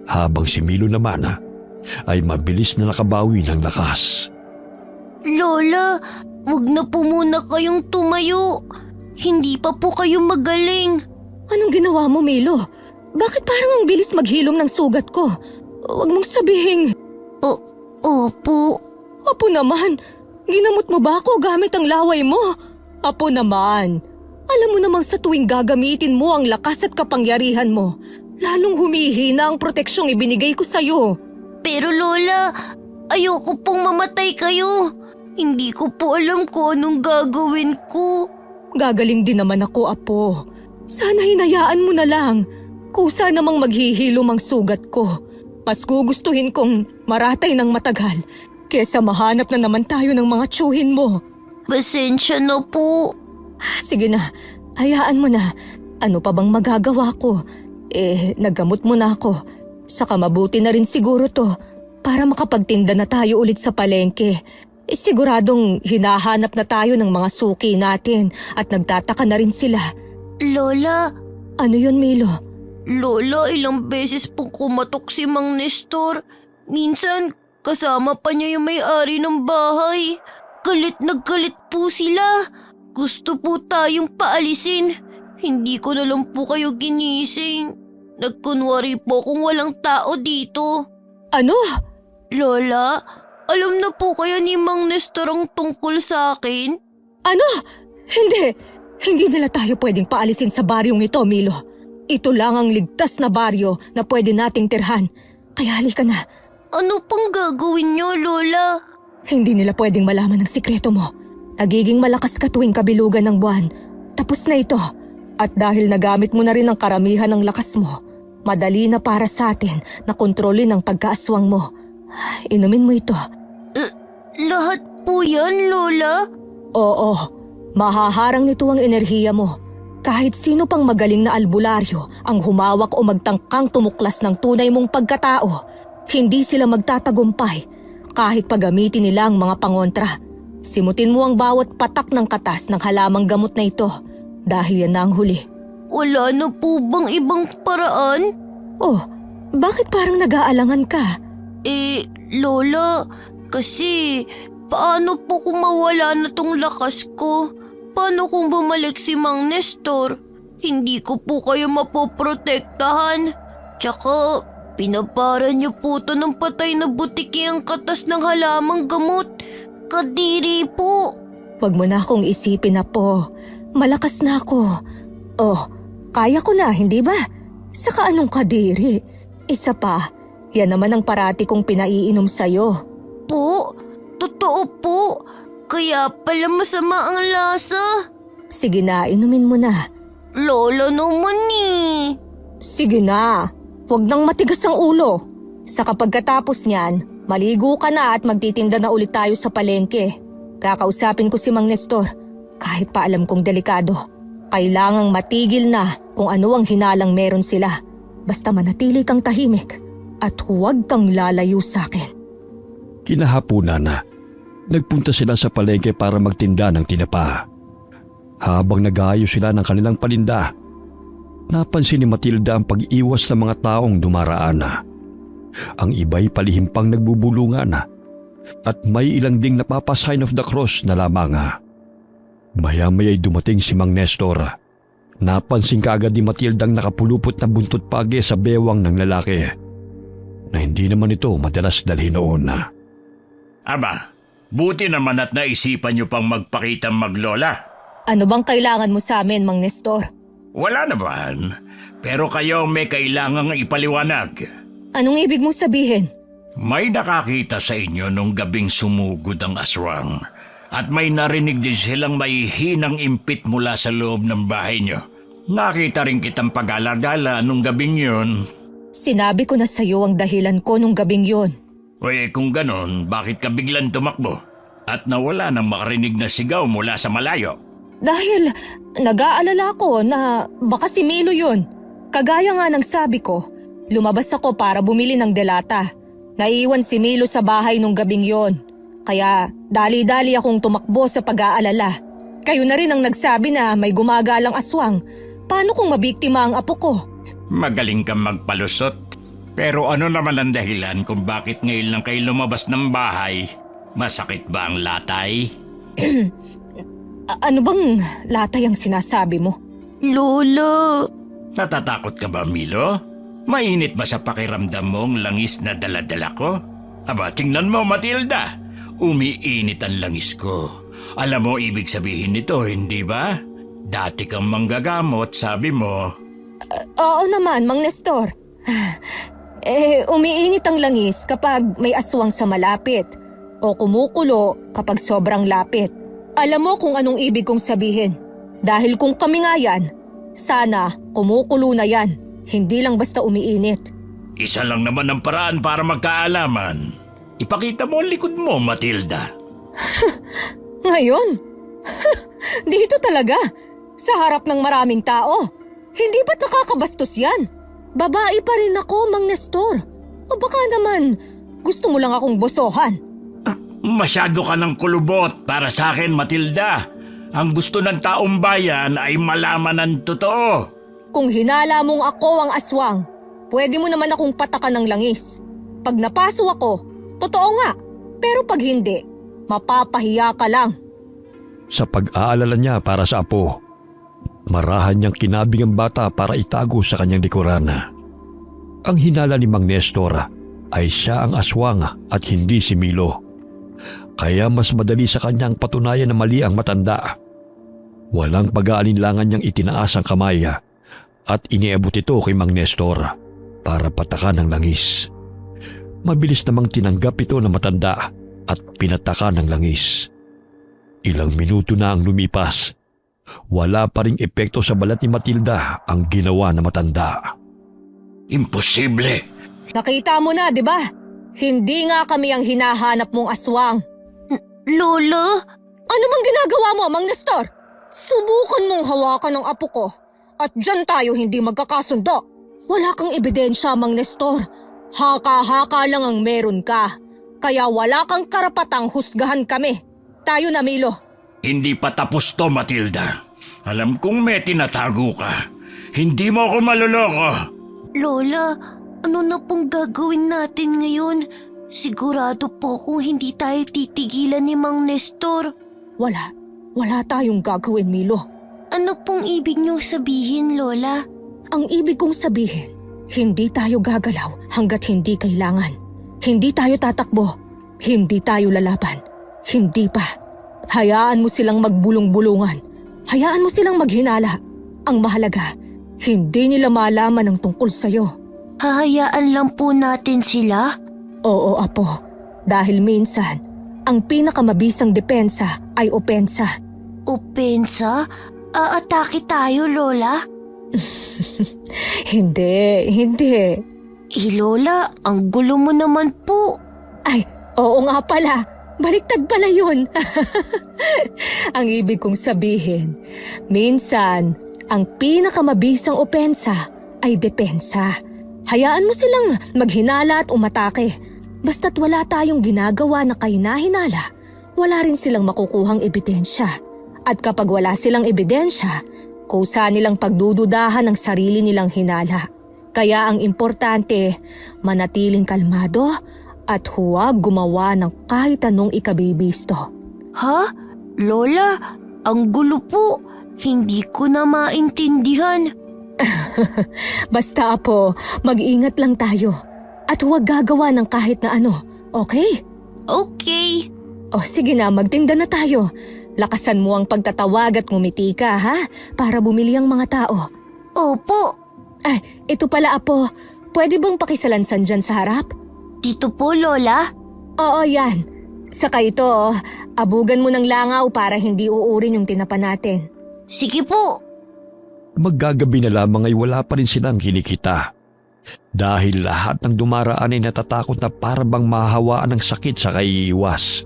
Habang si Milo naman ay mabilis na nakabawi ng lakas. Lola, wag na po muna kayong tumayo. Hindi pa po kayo magaling. Anong ginawa mo, Milo? Bakit parang ang bilis maghilom ng sugat ko? Huwag mong sabihin. Opo. Apo naman, ginamot mo ba ako gamit ang laway mo? Apo naman, alam mo namang sa tuwing gagamitin mo ang lakas at kapangyarihan mo, lalong humihina ang proteksyong ibinigay ko sa'yo. Pero Lola, ayoko pong mamatay kayo. Hindi ko po alam kung anong gagawin ko. Gagaling din naman ako, Apo. Sana hinayaan mo na lang. Kusa namang maghihilom ang sugat ko. Mas gugustuhin kong maratay ng matagal kesa mahanap na naman tayo ng mga tsuhin mo. Pasensya na po. Sige na, hayaan mo na. Ano pa bang magagawa ko? Naggamot mo na ako. Saka mabuti na rin siguro to para makapagtinda na tayo ulit sa palengke. Siguradong hinahanap na tayo ng mga suki natin at nagtataka na rin sila. Lola, Ano yun, Milo? Lola, ilang beses pong kumatok si Mang Nestor. Minsan, kasama pa niya yung may-ari ng bahay. Galit na galit po sila. Gusto po tayong paalisin. Hindi ko na lang po kayo ginising. Nagkunwari po kung walang tao dito. Ano? Lola, alam na po kaya ni Mang Nestor ang tungkol sa akin? Ano? Hindi. Hindi nila tayo pwedeng paalisin sa baryong ito, Milo. Ito lang ang ligtas na baryo na pwede nating tirhan. Kaya halika na. Ano pang gagawin niyo, Lola? Hindi nila pwedeng malaman ang sikreto mo. Nagiging malakas ka tuwing kabilugan ng buwan. Tapos na ito. At dahil nagamit mo na rin ang karamihan ng lakas mo, madali na para sa atin na kontrolin ang pagkaaswang mo. Inumin mo ito. Lahat po yan, Lola? Oo, mahaharang nito ang enerhiya mo. Kahit sino pang magaling na albularyo ang humawak o magtangkang tumuklas ng tunay mong pagkatao, hindi sila magtatagumpay kahit paggamitin nila ang mga pangontra. Simutin mo ang bawat patak ng katas ng halamang gamot na ito dahil yan na ang huli. Wala na po bang ibang paraan? Oh, bakit parang nag-aalangan ka? Lola, kasi paano po kung mawala na tong lakas ko? Paano kung bumalik si Mang Nestor? Hindi ko po kayo mapoprotektahan. Tsaka, pinaparan niyo po to ng patay na butiki ang katas ng halamang gamot. Kadiri po. Huwag mo na akong isipin na po. Malakas na ako. Oh, kaya ko na, hindi ba? Saka anong kadiri? Isa pa, yan naman ang parati kong pinaiinom sa'yo. Po? Totoo po. Kaya pala masama ang lasa. Sige na, inumin mo na. Lola naman eh. Sige na, huwag nang matigas ang ulo. Sa kapagkatapos niyan, maligo ka na at magtitinda na ulit tayo sa palengke. Kakausapin ko si Mang Nestor. Kahit pa alam kong delikado, kailangang matigil na kung ano ang hinalang meron sila. Basta manatili kang tahimik at huwag kang lalayo sa akin. Kinahapunan nagpunta sila sa palengke para magtinda ng tinapa. Habang nag-aayos sila ng kanilang paninda, napansin ni Matilda ang pag-iwas ng mga taong dumaraan. Ang iba'y palihim pang nagbubulungan at may ilang ding napapa-sign of the cross na lamang. Maya-maya'y dumating si Mang Nestor. Napansin kaagad ni Matildang nakapulupot na buntot pagi sa bewang ng lalaki na hindi naman ito madalas dalhin noon. Aba, buti naman at naisipan niyo pang magpakitang maglola. Ano bang kailangan mo sa amin, Mang Nestor? Wala naman, pero kayo may kailangang ipaliwanag. Anong ibig mong sabihin? May nakakita sa inyo nung gabing sumugod ang aswang at may narinig din silang may hinang impit mula sa loob ng bahay niyo. Nakita rin kitang pag-alagala nung gabing yun. Sinabi ko na sa'yo ang dahilan ko nung gabing yun. Kung ganon, bakit ka biglang tumakbo at nawala nang makarinig na sigaw mula sa malayo? Dahil nag-aalala ko na baka si Milo yun. Kagaya nga ng sabi ko, lumabas ako para bumili ng delata. Naiiwan si Milo sa bahay nung gabing yon. Kaya dali-dali akong tumakbo sa pag-aalala. Kayo na rin ang nagsabi na may gumagalang aswang. Paano kung mabiktima ang apo ko? Magaling kang magpalusot. Pero ano naman ang dahilan kung bakit ngayon lang kayo lumabas ng bahay? Masakit ba ang latay? Ano bang latay ang sinasabi mo? Lola, Natatakot ka ba, Milo? Mainit ba sa pakiramdam mong langis na daladala ko? Aba, tingnan mo, Matilda. Umiinit ang langis ko. Alam mo ibig sabihin nito, hindi ba? Dati kang manggagamot, sabi mo. Oo naman, Mang Nestor. Umiinit ang langis kapag may aswang sa malapit o kumukulo kapag sobrang lapit. Alam mo kung anong ibig kong sabihin. Dahil kung kami nga yan, sana kumukulo na yan, hindi lang basta umiinit. Isa lang naman ang paraan para magkaalaman. Ipakita mo ang likod mo, Matilda. Ngayon? Dito talaga, sa harap ng maraming tao. Hindi ba't nakakabastos yan? Babae pa rin ako, Mang Nestor. O baka naman, gusto mo lang akong bosohan. Masyado ka ng kulubot para sa akin, Matilda. Ang gusto ng taong bayan ay malaman ang totoo. Kung hinala mong ako ang aswang, pwede mo naman akong patakan ng langis. Pag napaso ako, totoo nga. Pero pag hindi, mapapahiya ka lang. Sa pag-aalala niya para sa apo, marahan niyang kinabing ang bata para itago sa kanyang likurana. Ang hinala ni Mang Nestor ay siya ang aswang at hindi si Milo. Kaya mas madali sa kanyang patunayan na mali ang matanda. Walang pag-aalinlangan niyang itinaas ang kamay at iniabot ito kay Mang Nestor para patakan ng langis. Mabilis namang tinanggap ito ng matanda at pinatakan ng langis. Ilang minuto na ang lumipas. Wala pa ring epekto sa balat ni Matilda ang ginawa na matanda. Imposible. Nakita mo na, di ba? Hindi nga kami ang hinahanap mong aswang. Lola, Ano bang ginagawa mo, Mang Nestor? Subukan mong hawakan ang apo ko at dyan tayo hindi magkakasundo. Wala kang ebidensya, Mang Nestor. Haka-haka lang ang meron ka. Kaya wala kang karapatang husgahan kami. Tayo na, Milo. Hindi pa tapos to, Matilda. Alam kong may tinatago ka. Hindi mo ako maluloko. Lola, ano na pong gagawin natin ngayon? Sigurado po kung hindi tayo titigilan ni Mang Nestor. Wala tayong gagawin, Milo. Ano pong ibig niyong sabihin, Lola? Ang ibig kong sabihin, hindi tayo gagalaw hanggat hindi kailangan. Hindi tayo tatakbo. Hindi tayo lalaban. Hindi pa. Hayaan mo silang magbulong-bulungan. Hayaan mo silang maghinala. Ang mahalaga, hindi nila malaman ang tungkol sa'yo. Hahayaan lang po natin sila? Oo, apo. Dahil minsan, ang pinakamabisang depensa ay opensa. Opensa? Aatake tayo, Lola? Hindi. Lola, ang gulo mo naman po. Ay, oo nga pala. Baliktad pala yun. Ang ibig kong sabihin, minsan, ang pinakamabisang opensa ay depensa. Hayaan mo silang maghinala at umatake. Basta't wala tayong ginagawa na kahinahinala, wala rin silang makukuhang ebidensya. At kapag wala silang ebidensya, kusa nilang pagdududahan ng sarili nilang hinala. Kaya ang importante, manatiling kalmado at huwag gumawa ng kahit anong ikabibisto. Ha? Lola, ang gulo po. Hindi ko na maintindihan. Basta apo, mag-ingat lang tayo. At huwag gagawa ng kahit na ano, okay? Okay. O sige na, magtinda na tayo. Lakasan mo ang pagtatawag at ngumiti ka, ha? Para bumili ang mga tao. Opo. Ay, ito pala apo. Pwede bang pakisalansan dyan sa harap? Dito po, Lola. Oo, yan. Saka ito, abugan mo ng langaw para hindi uurin yung tinapa natin. Sige po. Maggagabi na lamang ay wala pa rin silang kinikita. Dahil lahat ng dumaraan ay natatakot na para bang mahawaan ng sakit sa kaiiwas.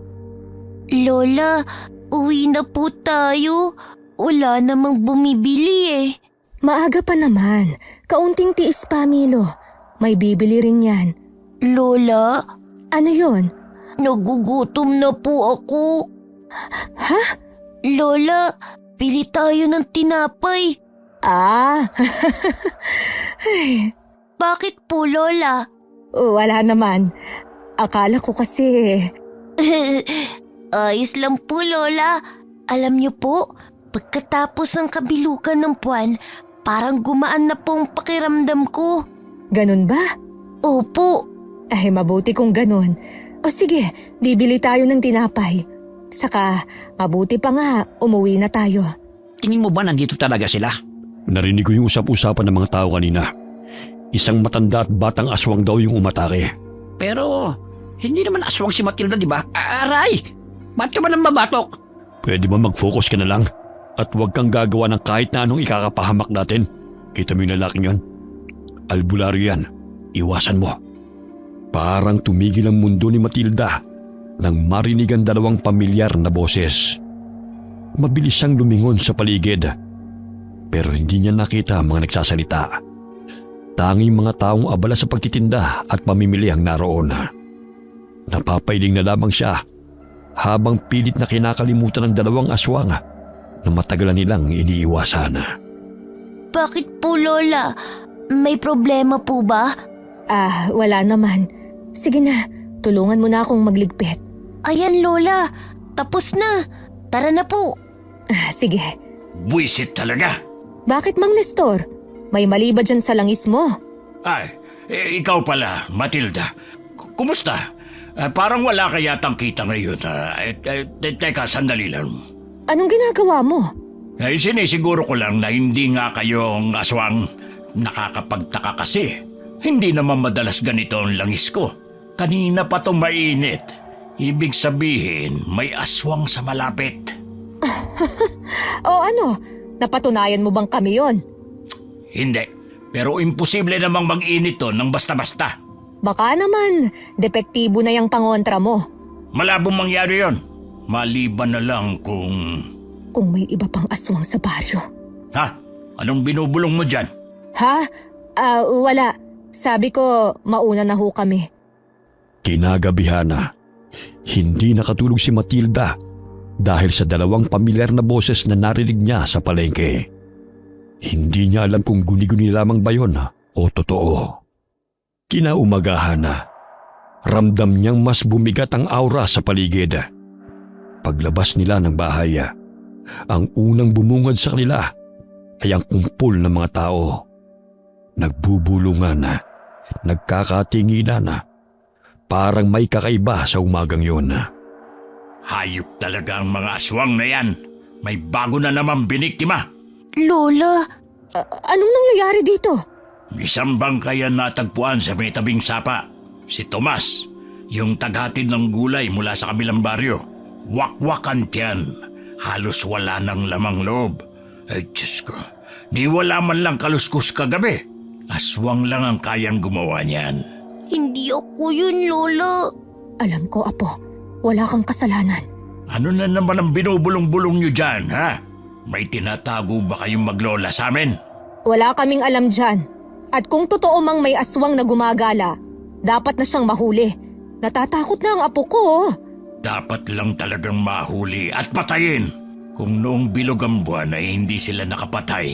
Lola, uwi na po tayo. Wala namang bumibili eh. Maaga pa naman. Kaunting tiis pa, Milo. May bibili rin yan. Lola, Ano yon? nagugutom na po ako. Ha? Lola, pili tayo ng tinapay. Ah, Bakit po, Lola? wala naman. Akala ko kasi... Ayos lang po, Lola. Alam niyo po, pagkatapos ng kabilugan ng buwan, parang gumaan na po ang pakiramdam ko. Ganun ba? Opo. Ay, mabuti kung ganun. O sige, bibili tayo ng tinapay. Saka, mabuti pa nga, umuwi na tayo. Tingin mo ba nandito talaga sila? Narinig ko yung usap-usapan ng mga tao kanina. Isang matanda at batang aswang daw yung umatake. Pero, hindi naman aswang si Matilda, di ba? Aray! Ba't ka ba nang mabatok? Pwede ba mag-focus ka na lang? At huwag kang gagawa ng kahit na anong ikakapahamak natin. Kita mo yung lalaking yan? Albularyo yan. Iwasan mo. Parang tumigil ang mundo ni Matilda nang marinig ang dalawang pamilyar na boses. Mabilis siyang lumingon sa paligid. Pero hindi niya nakita ang mga nagsasalita. Tanging mga taong abala sa pagtitinda at pamimili ang naroon. Napapailing na lamang siya habang pilit na kinakalimutan ng dalawang aswang na matagalan nilang iniiwasan. Bakit po, Lola? May problema po ba? Ah, wala naman. Sige na, tulungan mo na akong magligpit. Ayan, Lola. Tapos na. Tara na po. Ah, sige. Buisit talaga. Bakit, Mang Nestor? May mali ba dyan sa langis mo? Ay, ikaw pala, Matilda. Kumusta? Parang wala ka yatang kita ngayon. Teka, sandali lang. Anong ginagawa mo? Sinisiguro ko lang na hindi nga kayong aswang. Nakakapagtaka kasi. Hindi naman madalas ganito ang langis ko. Kanina pa itong mainit. Ibig sabihin, may aswang sa malapit. O ano, napatunayan mo bang kami yon? Hindi. Pero imposible namang mag-init to ng basta-basta. Baka naman, depektibo na yung pangontra mo. Malabong mangyari yon. Maliban na lang kung... Kung may iba pang aswang sa baryo. Ha? Anong binubulong mo dyan? Ha? Wala. Sabi ko, mauna na ho kami. Kinagabihan na. Hindi nakatulog si Matilda dahil sa dalawang pamilyar na boses na narinig niya sa palengke. Hindi niya alam kung guni-guni lamang ba yun o totoo. Kinaumagahan na. Ramdam niyang mas bumigat ang aura sa paligid. Paglabas nila ng bahay, ang unang bumungad sa kanila ay ang kumpul ng mga tao. Nagbubulungan, nagkakatinginan, parang may kakaiba sa umagang yun. Hayop talaga ang mga aswang na yan. May bago na naman biniktima. Lola, Anong nangyayari dito? Isang bangkayan natagpuan sa may tabing sapa. Si Tomas, yung taghatid ng gulay mula sa kabilang baryo. Wakwakan tiyan. Halos wala ng lamang loob. Ay, Diyos ko. Ni wala man lang kaluskus kagabi. Aswang lang ang kayang gumawa niyan. hindi ako yun, Lola. Alam ko, Apo. Wala kang kasalanan. Ano na naman ang binubulong-bulong niyo dyan, ha? May tinatago ba kayong maglola sa amin? Wala kaming alam dyan. At kung totoo mang may aswang na gumagala, dapat na siyang mahuli. Natatakot na ang apo ko. Dapat lang talagang mahuli at patayin. Kung noong bilog ang buwan ay hindi sila nakapatay,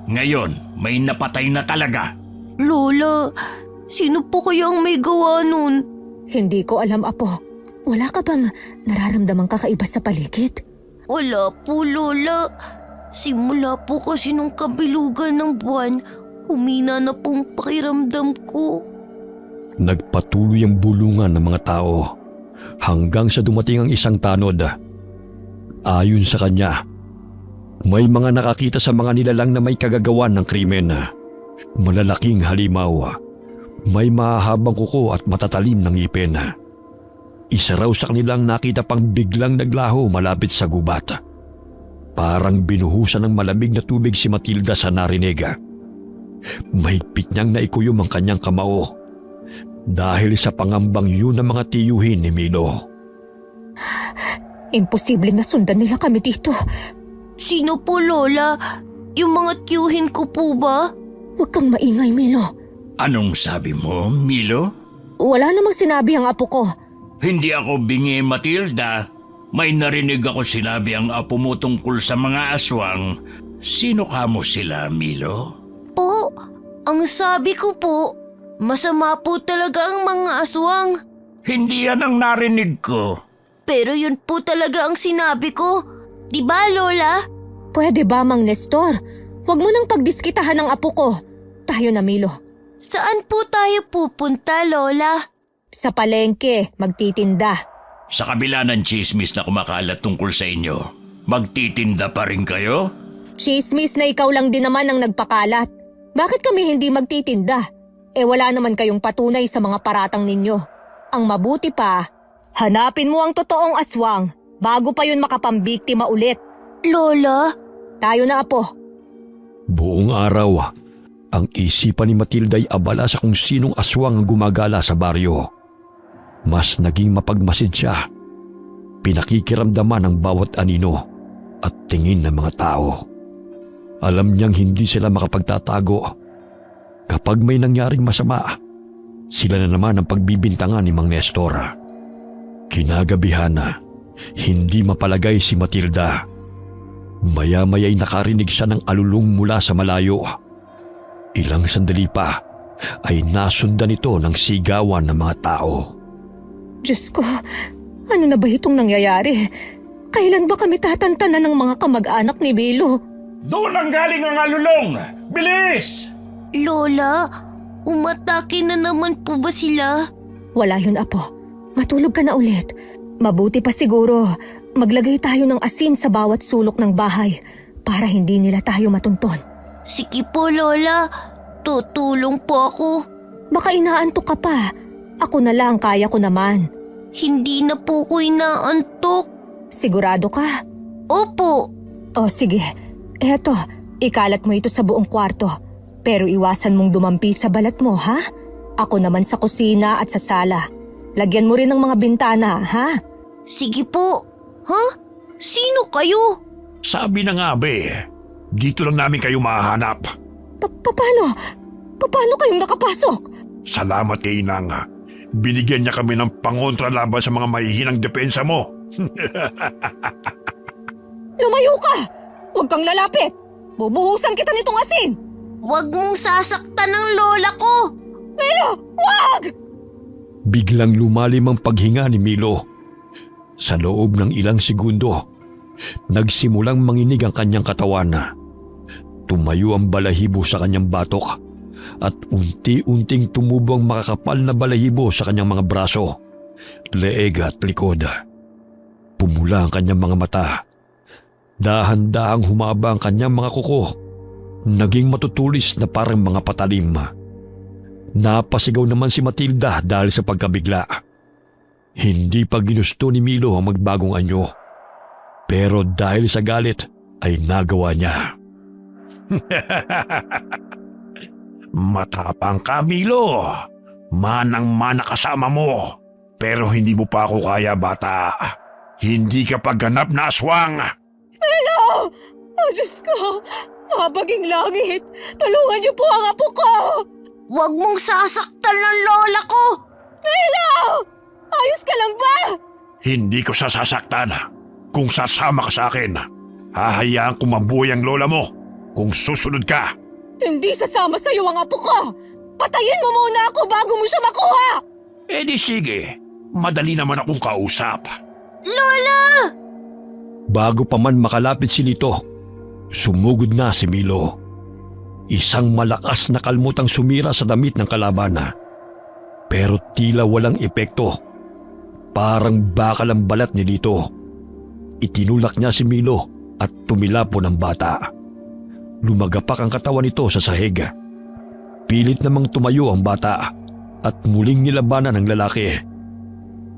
ngayon may napatay na talaga. Lola, sino po kaya ang may gawa nun? Hindi ko alam, Apo. Wala ka bang nararamdamang kakaiba sa paligid? Wala po, Lola. Simula po kasi nung kabilugan ng buwan, humina na pong pakiramdam ko. Nagpatuloy ang bulungan ng mga tao hanggang sa dumating ang isang tanod. Ayon sa kanya, may mga nakakita sa mga nilalang na may kagagawan ng krimen. Malalaking halimaw, may mahahabang kuko at matatalim ng ngipin. Isa raw sa kanilang nakita pang biglang naglaho malapit sa gubat. Parang binuhusan ng malamig na tubig si Matilda sa narinig. Mahigpit niyang naikuyom ang kanyang kamao dahil sa pangambang yun ng mga tiyuhin ni Milo. Imposibleng nasundan nila kami dito. Sino po, Lola? Yung mga tiyuhin ko po ba? Huwag kang maingay, Milo. Anong sabi mo, Milo? Wala namang sinabi ang apo ko. Hindi ako bingi, Matilda. May narinig ako sinabi ang apo mo tungkol sa mga aswang Sino ka mo sila, Milo? Po, ang sabi ko po, masama po talaga ang mga aswang. Hindi yan ang narinig ko. Pero yun po talaga ang sinabi ko. Diba, Lola? Pwede ba, Mang Nestor? Huwag mo nang pagdiskitahan ng apo ko. Tayo na, Milo. Saan po tayo pupunta, Lola? Sa palengke, magtitinda. Sa kabila ng chismis na kumakalat tungkol sa inyo, magtitinda pa rin kayo? Chismis na ikaw lang din naman ang nagpakalat. Bakit kami hindi magtitinda? Wala naman kayong patunay sa mga paratang ninyo. Ang mabuti pa, hanapin mo ang totoong aswang bago pa yun makapambiktima ulit. Lola? Tayo na, apo. Buong araw, ang isipan ni Matilda ay abala sa kung sinong aswang ang gumagala sa baryo. Mas naging mapagmasid siya. Pinakikiramdaman ang bawat anino at tingin ng mga tao. Alam niyang hindi sila makapagtatago. Kapag may nangyaring masama, sila na naman ang pagbibintangan ni Mang Nestor. Kinagabihan na, hindi mapalagay si Matilda. Maya-maya'y nakarinig siya ng alulong mula sa malayo. Ilang sandali pa ay nasundan ito ng sigawan ng mga tao. Diyos ko, ano na ba itong nangyayari? Kailan ba kami tatantanan ng mga kamag-anak ni Milo? Doon ang galing ang alulong! Bilis! Lola, umatake na naman po ba sila? Wala yun, apo. Matulog ka na ulit. Mabuti pa siguro, maglagay tayo ng asin sa bawat sulok ng bahay para hindi nila tayo matunton. Sige po, Lola. Tutulong po ako. Baka inaantok ka pa. Ako na lang, kaya ko naman. Hindi na po ko inaantok. Sigurado ka? Opo. O sige, eto, ikalat mo ito sa buong kwarto. Pero iwasan mong dumampi sa balat mo, ha? Ako naman sa kusina at sa sala. Lagyan mo rin ng mga bintana, ha? Sige po. Ha? Sino kayo? Sabi na nga be, dito lang namin kayo mahahanap. Paano? Paano kayong nakapasok? Salamat kay Inang. Binigyan niya kami ng pangontra laban sa mga mahihinang depensa mo. Lumayo ka! Huwag kang lalapit! Bubuhusan kita nitong asin! Huwag mong sasaktan ng lola ko. Milo, wag! Biglang lumalim ang paghinga ni Milo. Sa loob ng ilang segundo, nagsimulang manginig ang kanyang katawan. Tumayo ang balahibo sa kanyang batok at unti-unting tumubo ang makakapal na balahibo sa kanyang mga braso, leeg at likod. Pumula ang kanyang mga mata. Dahan-dahang humaba ang kanyang mga kuko. Naging matutulis na parang mga patalim. Napasigaw naman si Matilda dahil sa pagkabigla. Hindi pa ginusto ni Milo ang magbagong anyo. Pero dahil sa galit ay nagawa niya. Matapang ka, Milo. Manang-mana kasama mo. Pero hindi mo pa ako kaya, bata. Hindi ka pagganap na aswang. Milo! Oh, Diyos ko! Mabaging langit! Tulungan niyo po ang apo ko! Huwag mong sasaktan ng lola ko. Milo! Ayos ka lang ba? Hindi ko sasaktan. Kung sasama ka sa akin, hahayaan kong mabuhay ang lola mo. Kung susunod ka. Hindi sasama sa iyo ang apo ko! Patayin mo muna ako bago mo siya makuha! Eh di sige, madali naman akong kausap. Lola! Bago pa man makalapit si Lito, sumugod na si Milo. Isang malakas na kalmutang sumira sa damit ng kalaban. Pero tila walang epekto. Parang bakal ang balat ni Lito. Itinulak niya si Milo at tumilapo ng bata. Lumagapak ang katawan nito sa sahig. Pilit namang tumayo ang bata at muling nilabanan ng lalaki.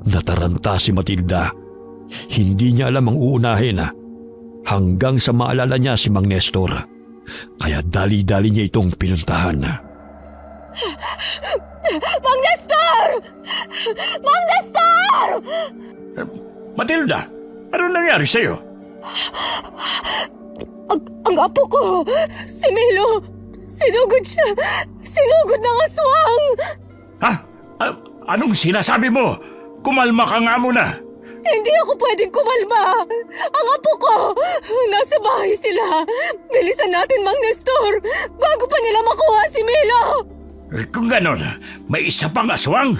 Nataranta si Matilda. Hindi niya alam ang uunahin hanggang sa maalala niya si Mang Nestor. Kaya dali-dali niya itong pinuntahan. Mang Nestor! Mang Nestor! Matilda, ano nangyari sa'yo? Ang apo ko, si Milo, sinugod siya. Sinugod ng aswang. Ha? Anong sinasabi mo? Kumalma ka nga muna. Hindi ako pwedeng kumalma! Ang apo ko! Nasa bahay sila! Bilisan natin, Mang Nestor! Bago pa nila makuha si Milo! Kung ganon, may isa pang aswang.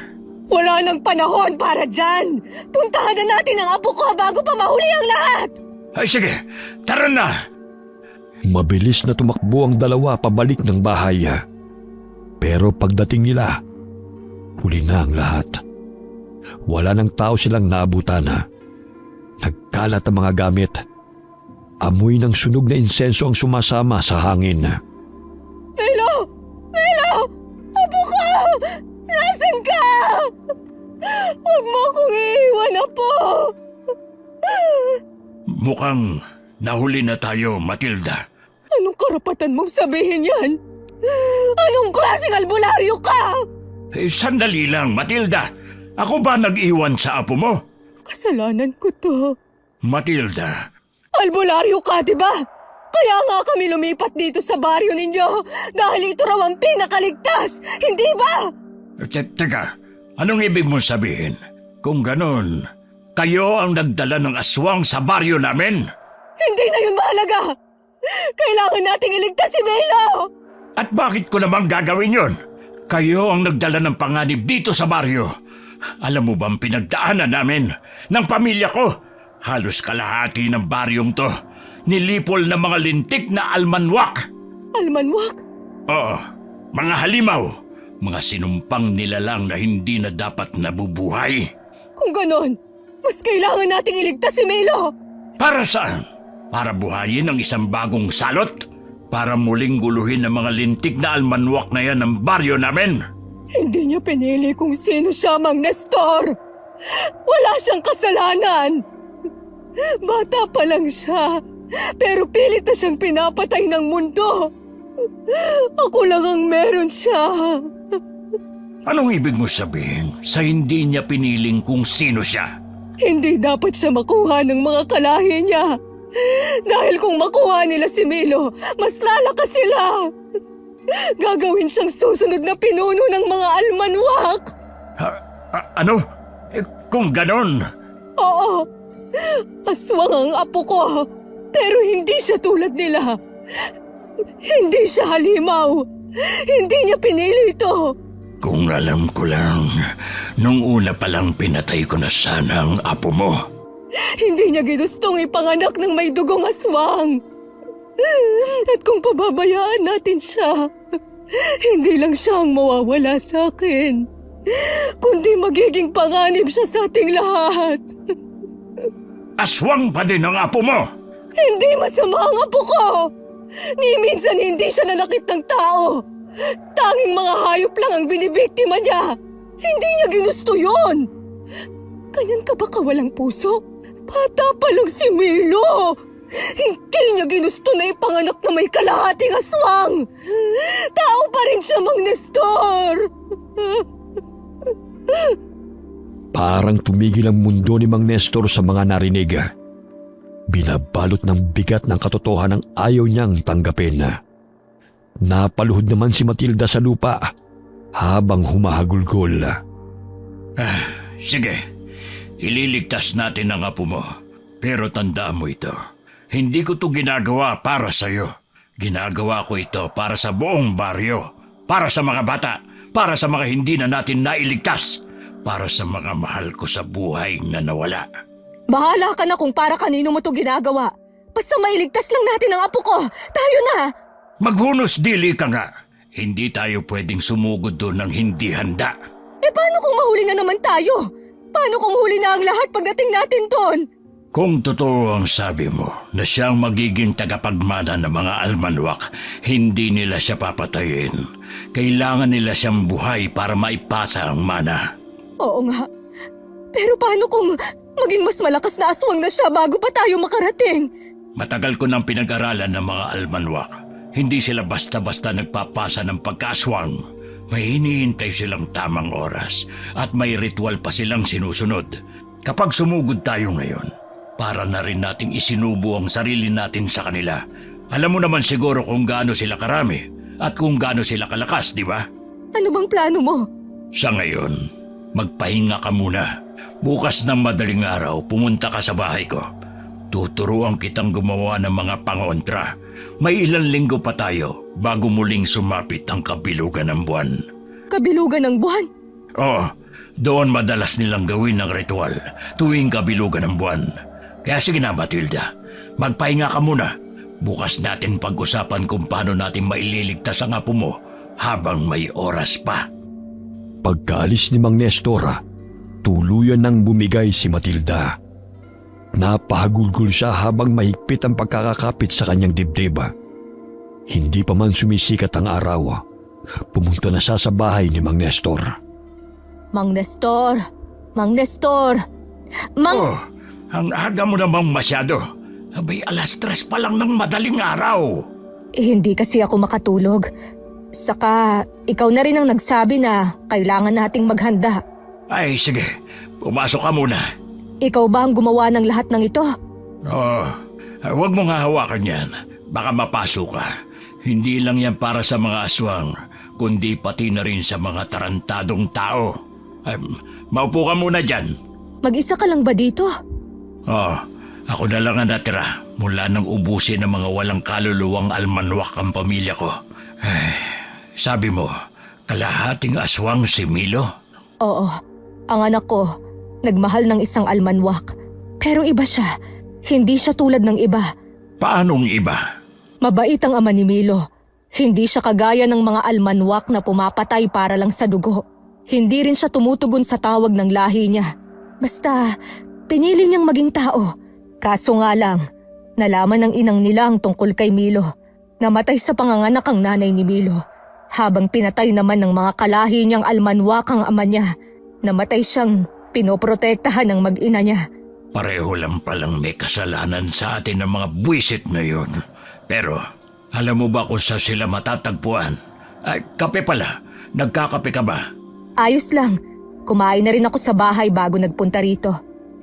Wala nang panahon para dyan! Puntahan na natin ang apo ko bago pa mahuli ang lahat! Ay sige, tara na. Mabilis na tumakbo ang dalawa pabalik ng bahay. Pero pagdating nila, huli na ang lahat. Wala nang tao silang naabutan. Nagkalat ang mga gamit. Amoy ng sunog na insenso ang sumasama sa hangin. Milo! Milo! Apo ko! Nasaan ka? Huwag mo akong iiwan, Apo! Mukhang nahuli na tayo, Matilda. Anong karapatan mong sabihin yan? Anong klaseng albularyo ka? Sandali lang, Matilda. Ako ba nag-iwan sa apo mo? Kasalanan ko to. Matilda, Albularyo ka, di ba? Kaya nga kami lumipat dito sa baryo ninyo dahil ito raw ang pinakaligtas, hindi ba? teka, anong ibig mong sabihin? Kung ganon, kayo ang nagdala ng aswang sa baryo namin? Hindi na yun mahalaga! Kailangan nating iligtas si Milo! At bakit ko namang gagawin yon? Kayo ang nagdala ng panganib dito sa baryo. Alam mo bang pinagdaanan namin ng pamilya ko? Halos kalahati ng baryong to nilipol ng mga lintik na almanwak. Almanwak? Oo, mga halimaw. Mga sinumpang nilalang na hindi na dapat nabubuhay. Kung ganon, mas kailangan nating iligtas si Milo! Para saan? Para buhayin ang isang bagong salot? Para muling guluhin ang mga lintik na almanwak na yan ng baryo namin? Hindi niya pinili kung sino siya, Mang Nestor! Wala siyang kasalanan! Bata pa lang siya, pero pilit na siyang pinapatay ng mundo! Ako lang ang meron siya! Anong ibig mo sabihin sa hindi niya piniling kung sino siya? Hindi dapat siya makuha ng mga kalahi niya! Dahil kung makuha nila si Milo, mas lalakas sila! Gagawin siyang susunod na pinuno ng mga almanwak! Ano? Kung ganon, Oo! Aswang ang apo ko, pero hindi siya tulad nila. Hindi siya halimaw. Hindi niya pinili ito. kung alam ko lang, nung una pa lang pinatay ko na sana ang apo mo. Hindi niya ginustong ipanganak ng may dugong aswang. At kung pababayaan natin siya, hindi lang siya ang mawawala sa akin, kundi magiging panganib siya sa ating lahat. Aswang pa din ang apo mo! Hindi masama ang apo ko! Ni minsan hindi siya nanakit ng tao. Tanging mga hayop lang ang binibiktima niya. Hindi niya ginusto yun. Ganyan ka ba kawalang puso? Bata pa lang si Milo. Hindi niya ginusto na ipanganak na may kalahating aswang. Tao pa rin siya, Mang Nestor. Parang tumigil ang mundo ni Mang Nestor sa mga narinig. Binabalot ng bigat ng katotohanan ang ayaw niyang tanggapin. Napaluhod naman si Matilda sa lupa habang humahagulgol. Sige, ililigtas natin ang apo mo. Pero tandaan mo ito, hindi ko to ginagawa para sa'yo. Ginagawa ko ito para sa buong baryo, para sa mga bata, para sa mga hindi na natin nailigtas, para sa mga mahal ko sa buhay na nawala. Bahala ka na kung para kanino mo to ginagawa. Basta mailigtas lang natin ang apo ko. Tayo na! Maghunos dili ka nga. Hindi tayo pwedeng sumugod doon ng hindi handa. Paano kung mahuli na naman tayo? Paano kung huli na ang lahat pagdating natin doon? Kung totoo ang sabi mo na siyang magiging tagapagmana ng mga almanwak, hindi nila siya papatayin. Kailangan nila siyang buhay para maipasa ang mana. Oo nga. Pero paano kung maging mas malakas na aswang na siya bago pa tayo makarating? Matagal ko nang pinag-aralan ng mga almanwak. Hindi sila basta-basta nagpapasa ng pagkaswang. May hinihintay silang tamang oras at may ritual pa silang sinusunod. Kapag sumugod tayo ngayon, para na rin nating isinubo ang sarili natin sa kanila. Alam mo naman siguro kung gaano sila karami at kung gaano sila kalakas, di ba? Ano bang plano mo? Sa ngayon, magpahinga ka muna Bukas ng madaling araw, pumunta ka sa bahay ko. Tuturuan kitang gumawa ng mga pangontra. May ilang linggo pa tayo bago muling sumapit ang kabilugan ng buwan. Kabilugan ng buwan? Oo, doon madalas nilang gawin ang ritual tuwing kabilugan ng buwan. Kaya sige na, Matilda, magpahinga ka muna. Bukas natin pag-usapan kung paano natin maililigtas ang apo mo habang may oras pa. Pagkaalis ni Mang Nestor, tuluyan nang bumigay si Matilda. Napahagulgol siya habang mahigpit ang pagkakakapit sa kanyang dibdib. Hindi pa man sumisikat ang araw, pumunta na siya sa bahay ni Mang Nestor. Mang Nestor! Mang Nestor! Oh, ang aga mo namang masyado. Abay, 3:00 pa lang ng madaling araw. Hindi kasi ako makatulog. Saka, ikaw na rin ang nagsabi na kailangan nating maghanda. Ay, sige, pumasok ka muna. Ikaw ba ang gumawa ng lahat ng ito? Oh, huwag mong hahawakan yan. Baka mapasok ka. Hindi lang yan para sa mga aswang, kundi pati na rin sa mga tarantadong tao. Maupo ka muna dyan. Mag-isa ka lang ba dito? Oh, ako na lang ang natira mula nang ubusin ng mga walang kaluluwang almanwak ang pamilya ko. Ay, sabi mo, kalahating aswang si Milo? Oo, ang anak ko, nagmahal ng isang almanwak. Pero iba siya, hindi siya tulad ng iba. Paanong iba? Mabait ang ama ni Milo. Hindi siya kagaya ng mga almanwak na pumapatay para lang sa dugo. Hindi rin siya tumutugon sa tawag ng lahi niya. Basta, pinili niyang maging tao. Kaso nga lang, nalaman ng inang nila ang tungkol kay Milo. Namatay sa panganganak ang nanay ni Milo. Habang pinatay naman ng mga kalahi niyang almanwak ang ama niya, namatay siyang pinoprotektahan ng mag-ina niya. Pareho lang palang may kasalanan sa atin ng mga buwisit na yun. Pero, alam mo ba kung saan sila matatagpuan? Ay, kape pala. Nagkakape ka ba? Ayos lang. Kumain na rin ako sa bahay bago nagpunta rito.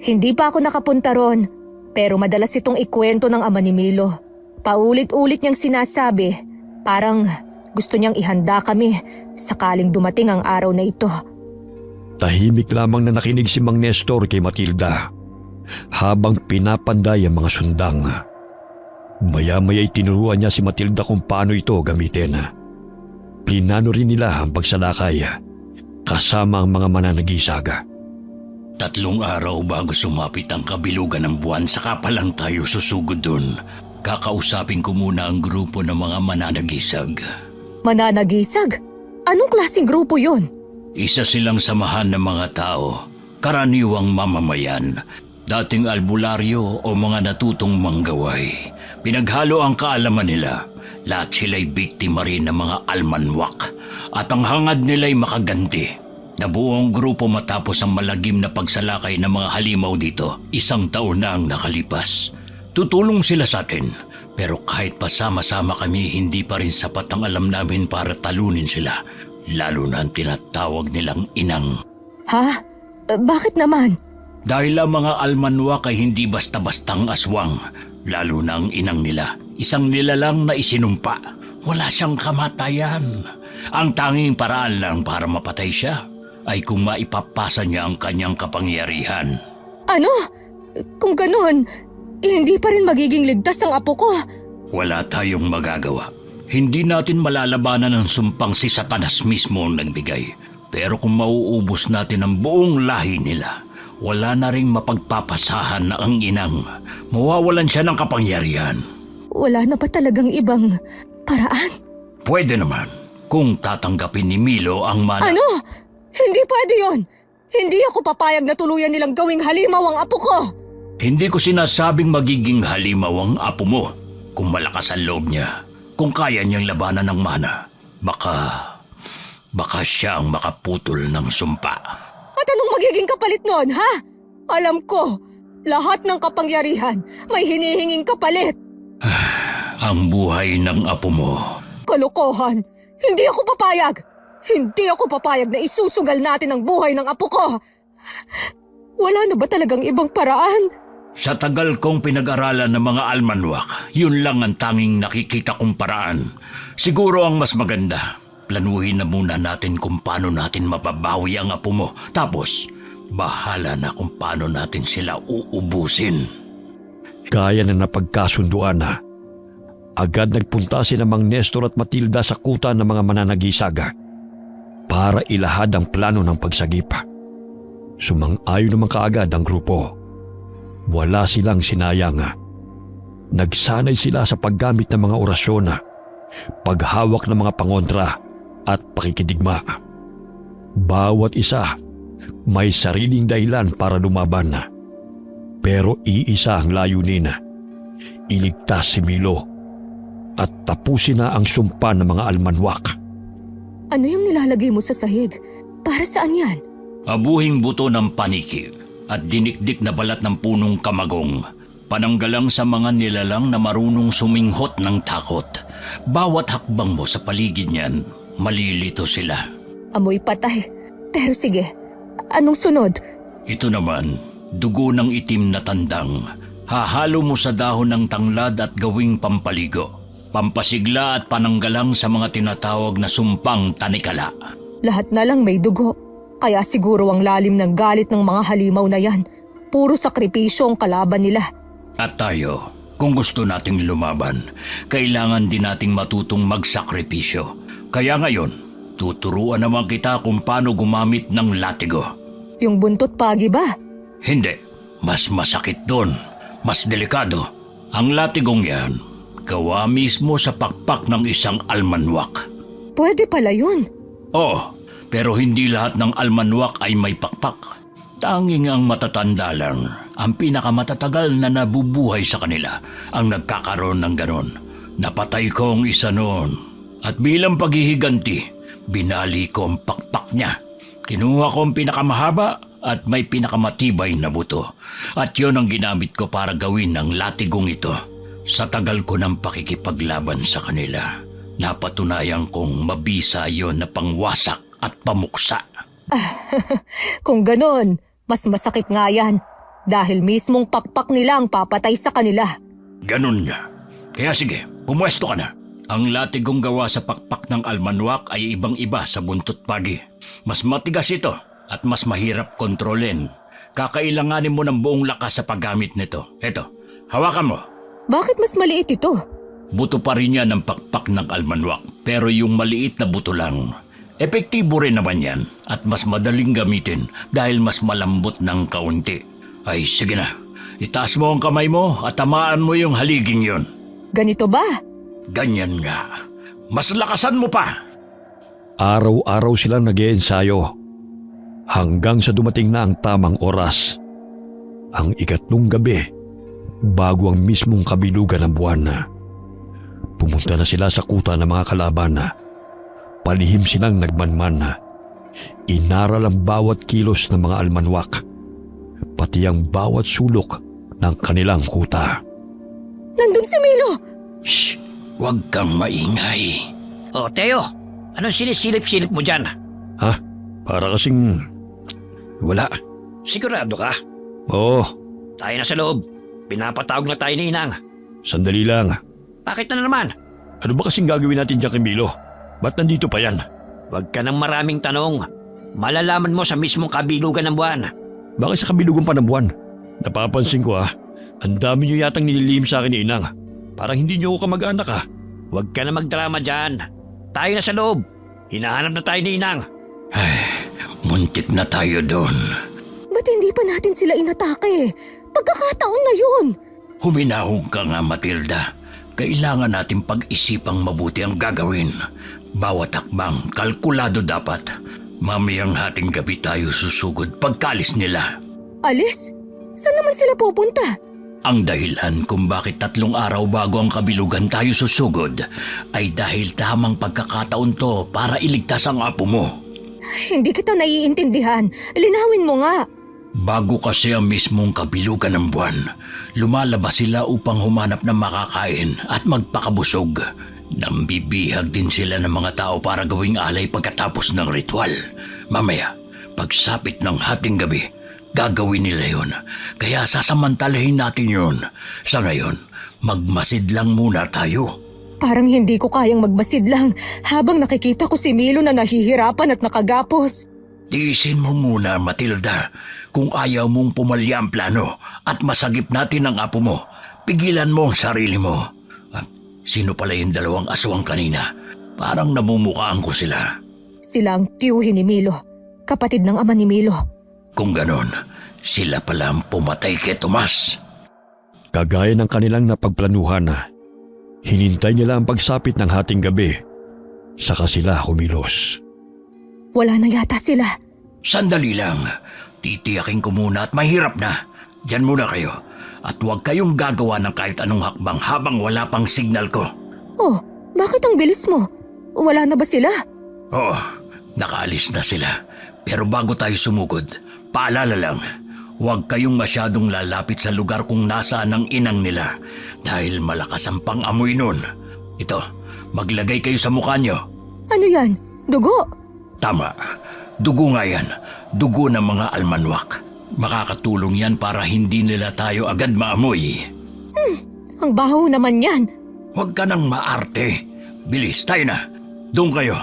Hindi pa ako nakapunta ron, pero madalas itong ikwento ng ama ni Milo. Paulit-ulit niyang sinasabi, parang gusto niyang ihanda kami sakaling dumating ang araw na ito. Tahimik lamang na nakinig si Mang Nestor kay Matilda habang pinapanday ang mga sundang. Maya-maya'y tinuruan niya si Matilda kung paano ito gamitin. Plinano rin nila ang pagsalakay kasama ang mga mananagisag. 3 araw bago sumapit ang kabilugan ng buwan, saka pa lang tayo susugod dun. Kakausapin ko muna ang grupo ng mga mananagisag. Mananagisag? Anong klaseng grupo yun? Isa silang samahan ng mga tao, karaniwang mamamayan, dating albularyo o mga natutong manggaway. Pinaghalo ang kaalaman nila. Lahat sila'y biktima rin ng mga almanwak at ang hangad nila'y makaganti. Nabuo ang grupo matapos ang malagim na pagsalakay ng mga halimaw dito. 1 taon na ang nakalipas. Tutulong sila sa atin, pero kahit pasama-sama kami, hindi pa rin sapat ang alam namin para talunin sila. Lalo na ang tinatawag nilang inang. Ha? Bakit naman? Dahil ang mga almanwak ay hindi basta-bastang aswang, lalo na ang inang nila. Isang nilalang na isinumpa. Wala siyang kamatayan. Ang tanging paraan lang para mapatay siya ay kung maipapasa niya ang kanyang kapangyarihan. Ano? Kung ganun, hindi pa rin magiging ligtas ang apo ko. Wala tayong magagawa. Hindi natin malalabanan ang sumpang si Satanas mismo ang nagbigay. Pero kung mauubos natin ang buong lahi nila, wala na ring mapagpapasahan na ang inang. Mawawalan siya ng kapangyarihan. Wala na ba talagang ibang paraan? Pwede naman kung tatanggapin ni Milo ang Ano? Hindi pwede yun! Hindi ako papayag na tuluyan nilang gawing halimaw ang apo ko! Hindi ko sinasabing magiging halimaw ang apo mo kung malakas ang loob niya. Kung kaya niyang labanan ng mana, baka siya ang makaputol ng sumpa. At anong magiging kapalit nun, ha? Alam ko, lahat ng kapangyarihan may hinihinging kapalit. Ang buhay ng apo mo. Kalokohan! Hindi ako papayag! Hindi ako papayag na isusugal natin ang buhay ng apo ko! Wala na ba talagang ibang paraan? Sa tagal kong pinag-aralan ng mga almanwak, yun lang ang tanging nakikita kong paraan. Siguro ang mas maganda, planuhin na muna natin kung paano natin mababawi ang apo mo. Tapos, Bahala na kung paano natin sila uubusin. Gaya na napagkasunduan na, agad nagpunta sina Mang Nestor at Matilda sa kuta ng mga mananagisaga para ilahad ang plano ng pagsagip. Sumang-ayon naman kaagad ang grupo. Wala silang sinayang. Nagsanay sila sa paggamit ng mga orasyon, paghawak ng mga pangontra at pakikidigma. Bawat isa may sariling dahilan para lumaban. Pero iisa ang layunin, iligtas si Milo at tapusin na ang sumpa ng mga almanwak. Ano yung nilalagay mo sa sahig? Para saan yan? Abuhing buto ng paniki at dinikdik na balat ng punong kamagong. Pananggalang sa mga nilalang na marunong suminghot ng takot. Bawat hakbang mo sa paligid niyan, malilito sila. Amoy patay. Pero sige, anong sunod? Ito naman, dugo ng itim na tandang. Hahalo mo sa dahon ng tanglad at gawing pampaligo. Pampasigla at pananggalang sa mga tinatawag na sumpang tanikala. Lahat na lang may dugo. Kaya siguro ang lalim ng galit ng mga halimaw na yan. Puro sakripisyo ang kalaban nila. At tayo, kung gusto nating lumaban, kailangan din nating matutong magsakripisyo. Kaya ngayon, tuturuan naman kita kung paano gumamit ng latigo. Yung buntot pagi ba? Hindi, mas masakit doon, mas delikado. Ang latigong yan, gawa mismo sa pakpak ng isang almanwak. Pwede pala yun. Oh, pero hindi lahat ng almanwak ay may pakpak. Tanging ang matatanda lang, ang pinakamatatagal na nabubuhay sa kanila, ang nagkakaroon ng ganon. Napatay ko ang isa noon. At bilang paghihiganti, binali ko ang pakpak niya. Kinuha ko ang pinakamahaba at may pinakamatibay na buto. At yon ang ginamit ko para gawin ang latigong ito. Sa tagal ko ng pakikipaglaban sa kanila, napatunayan kong mabisa yon na pangwasak at pamuksa. Kung ganon, mas masakit nga yan. Dahil mismong pakpak nila ang papatay sa kanila. Ganon nga. Kaya sige, pumwesto ka na. Ang latigong gawa sa pakpak ng almanwak ay ibang-iba sa buntot pagi. Mas matigas ito at mas mahirap kontrolin. Kakailanganin mo ng buong lakas sa paggamit nito. Eto, hawakan mo. Bakit mas maliit ito? Buto pa rin yan ng pakpak ng almanwak, pero yung maliit na buto lang. Epektibo rin naman yan at mas madaling gamitin dahil mas malambot ng kaunti. Ay sige na, itaas mo ang kamay mo at tamaan mo yung haliging yon. Ganito ba? Ganyan nga. Mas lakasan mo pa. Araw-araw silang nag-iensayo hanggang sa dumating na ang tamang oras. Ang ikatlong gabi, bago ang mismong kabilugan ng buwan na. Pumunta na sila sa kuta ng mga kalaban na. Palihim silang nagmanman na. Inaral ang bawat kilos ng mga almanwak, pati ang bawat sulok ng kanilang kuta. Nandun si Milo! Shh! Huwag kang maingay. O, Teo, anong sinisilip-silip mo dyan? Ha? Para kasing... wala. Sigurado ka? Oo, Tayo na sa loob. Pinapatawag na tayo ni Inang. sandali lang. Bakit na naman? Ano ba kasing gagawin natin dyan kay Milo? Ba't nandito pa yan? Huwag ka ng maraming tanong. Malalaman mo sa mismong kabilugan ng buwan. Bakit sa kabilugan pa ng buwan? Napapansin ko ang dami niyo yatang nililihim sa akin ni Inang. Parang hindi niyo ako kamag-anak Huwag ka na magdrama dyan. Tayo na sa loob. Hinahanap na tayo ni Inang. Muntik na tayo doon. Ba't hindi pa natin sila inatake? Pagkakataon na yun! Huminahon ka nga, Matilda. Kailangan natin pag-isipang mabuti ang gagawin. Bawat hakbang, kalkulado dapat. Mamayang hating gabi tayo susugod pagkalis nila. Alis? Saan naman sila pupunta? Ang dahilan kung bakit 3 araw bago ang kabilugan tayo susugod ay dahil tamang pagkakataon to para iligtas ang apo mo. Hindi kita naiintindihan. Linawin mo nga. Bago kasi ang mismong kabilugan ng buwan, lumalabas sila upang humanap ng makakain at magpakabusog. Nambibihag din sila ng mga tao para gawing alay pagkatapos ng ritual. Mamaya, pagsapit ng hating gabi, gagawin nila yun. Kaya sasamantalahin natin yun. Sa ngayon, magmasid lang muna tayo. Parang hindi ko kayang magbasid lang habang nakikita ko si Milo na nahihirapan at nakagapos. Tiisin mo muna, Matilda. Kung ayaw mong pumalya ang plano at masagip natin ang apo mo, pigilan mo ang sarili mo. Sino pala yung dalawang aswang kanina? Parang namumukaan ko sila. Sila ang tiyuhin ni Milo, kapatid ng ama ni Milo. Kung ganon, sila pala ang pumatay kay Tomas. Kagaya ng kanilang napagplanuhan, hinintay nila ang pagsapit ng hating gabi. Saka sila kumilos. Wala na yata sila. Sandali lang. Titiyakin ko muna at mahirap na. Diyan muna kayo. At huwag kayong gagawa ng kahit anong hakbang habang wala pang signal ko. Oh, bakit ang bilis mo? Wala na ba sila? Oo, nakaalis na sila. Pero bago tayo sumugod, paalala lang, huwag kayong masyadong lalapit sa lugar kung nasaan ang inang nila dahil malakas ang pang-amoy nun. Ito, maglagay kayo sa mukha nyo. Ano yan? Dugo? Tama, dugo nga yan. Dugo ng mga almanwak. Makakatulong yan para hindi nila tayo agad maamoy. Ang baho naman yan. Huwag ka nang maarte. Bilis, tayo na. Doon kayo.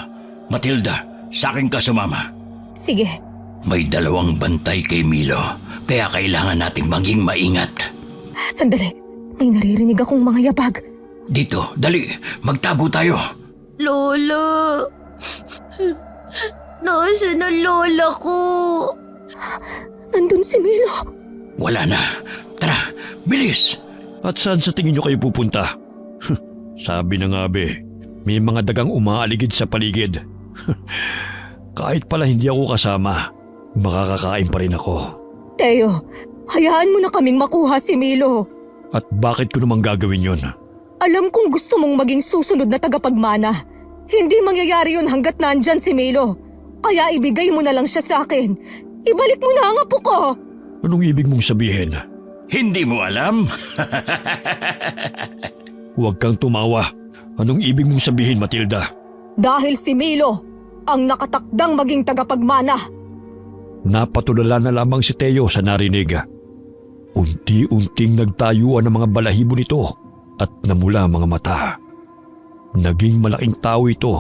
Matilda, sa akin ka sumama. Sige. May dalawang bantay kay Milo, kaya kailangan nating maging maingat. Sandali. May naririnig akong mga yabag. Dito, dali, magtago tayo. Lola! Nasaan ang lola ko? Nandun si Milo. Wala na. Tara, bilis. At saan sa tingin nyo kayo pupunta? Sabi na nga be, may mga dagang umaaligid sa paligid. Kahit pala hindi ako kasama, makakakain pa rin ako. Teo, hayaan mo na kaming makuha si Milo. At bakit ko namang gagawin yun? Alam kong gusto mong maging susunod na tagapagmana. Hindi mangyayari yun hanggat nandyan si Milo. Kaya ibigay mo na lang siya sa akin. Ibalik mo na ang apo ko. Anong ibig mong sabihin? Hindi mo alam? Huwag kang tumawa. Anong ibig mong sabihin, Matilda? Dahil si Milo ang nakatakdang maging tagapagmana. Napatulala na lamang si Teo sa narinig. Unti-unting nagtayuan ang mga balahibo nito at namula ang mga mata. Naging malaking tao ito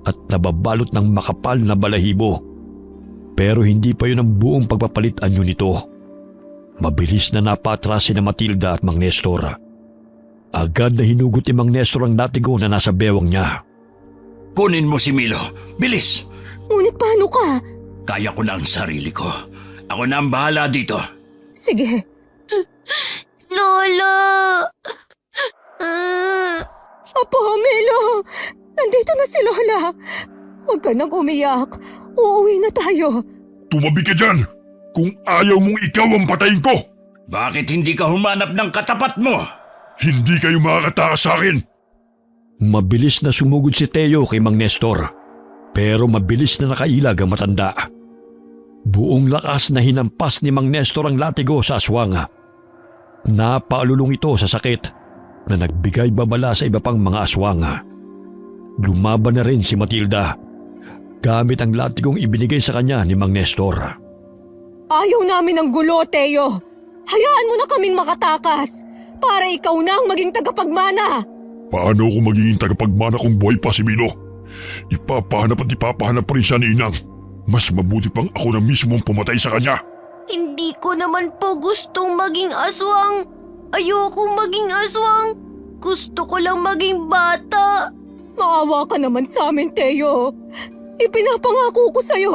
at nababalot ng makapal na balahibo. Pero hindi pa yun ang buong pagpapalit anyo nito. Mabilis na napatras si na Matilda at Mang Nestor. Agad na hinugot ni Mang Nestor ang latigo na nasa bewang niya. Kunin mo si Milo. Bilis! Ngunit paano ka? Kaya ko na ang sarili ko. Ako na ang bahala dito. Sige. Lola! Apo, Milo! Nandito na si Lola. Huwag ka nang umiyak. Uuwi na tayo. Tumabi ka dyan! Kung ayaw mong ikaw ang patayin ko! Bakit hindi ka humanap ng katapat mo? Hindi kayo makakatakas sa akin! Mabilis na sumugod si Teo kay Mang Nestor. Pero mabilis na nakailag ang matanda. Buong lakas na hinampas ni Mang Nestor ang latigo sa aswang. Napaalulong ito sa sakit na nagbigay babala sa iba pang mga aswang. Lumaban na rin si Matilda gamit ang latigong ibinigay sa kanya ni Mang Nestor. Ayaw namin ng gulo, Teo. Hayaan mo na kaming makatakas para ikaw na ang maging tagapagmana. Paano ako magiging tagapagmana kung buhay pa si Milo? Ipapahanap at ipapahanap pa rin siya ni Inang. Mas mabuti pang ako na mismo ang pumatay sa kanya. Hindi ko naman po gustong maging aswang. Ayokong maging aswang. Gusto ko lang maging bata. Maawa ka naman sa amin, Teo. Ipinapangako ko sa'yo,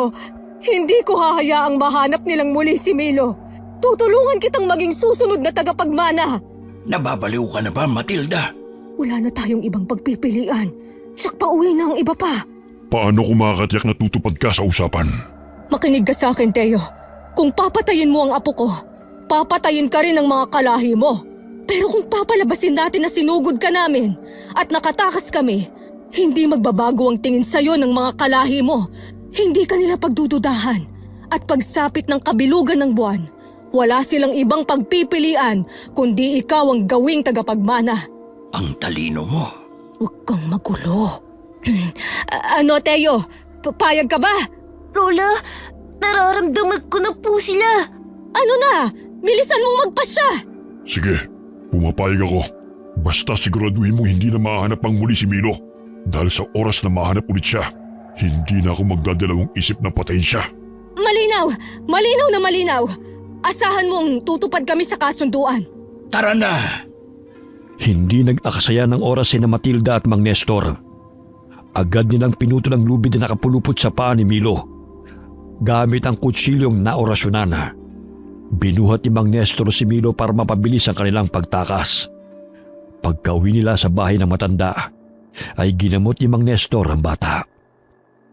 hindi ko hahayaang mahanap nilang muli si Milo. Tutulungan kitang maging susunod na tagapagmana. Nababaliw ka na ba, Matilda? Wala na tayong ibang pagpipilian. Tsak pa uwi na ang iba pa. Paano ko makakatiyak na tutupad ka sa usapan? Makinig ka sa akin, Teo. Kung papatayin mo ang apo ko, papatayin ka rin ng mga kalahi mo. Pero kung papalabasin natin na sinugod ka namin at nakatakas kami, hindi magbabago ang tingin sa'yo ng mga kalahi mo. Hindi ka nila pagdududahan. At pagsapit ng kabilugan ng buwan, wala silang ibang pagpipilian kundi ikaw ang gawing tagapagmana. Ang talino mo. Huwag kang magulo. Ano, Teo? Papayag ka ba? Lola, nararamdaman ko na po sila. Ano na? Bilisan mong magpasya! Sige, pumapayag ako. Basta siguraduhin mong hindi na mahanap pang muli si Milo. Dahil sa oras na mahanap ulit siya, hindi na ako magdadalawang isip na patayin siya. Malinaw! Malinaw na malinaw! Asahan mong tutupad kami sa kasunduan. Tara na! Hindi nag-akasaya ng oras si na Matilda at Mang Nestor. Agad nilang pinutol ang lubid na nakapulupot sa paa ni Milo. Gamit ang kutsilyong naorasyonan. Binuhat ni Mang Nestor si Milo para mapabilis ang kanilang pagtakas. Pagka-uwi nila sa bahay ng matanda, ay ginamot ni Mang Nestor ang bata.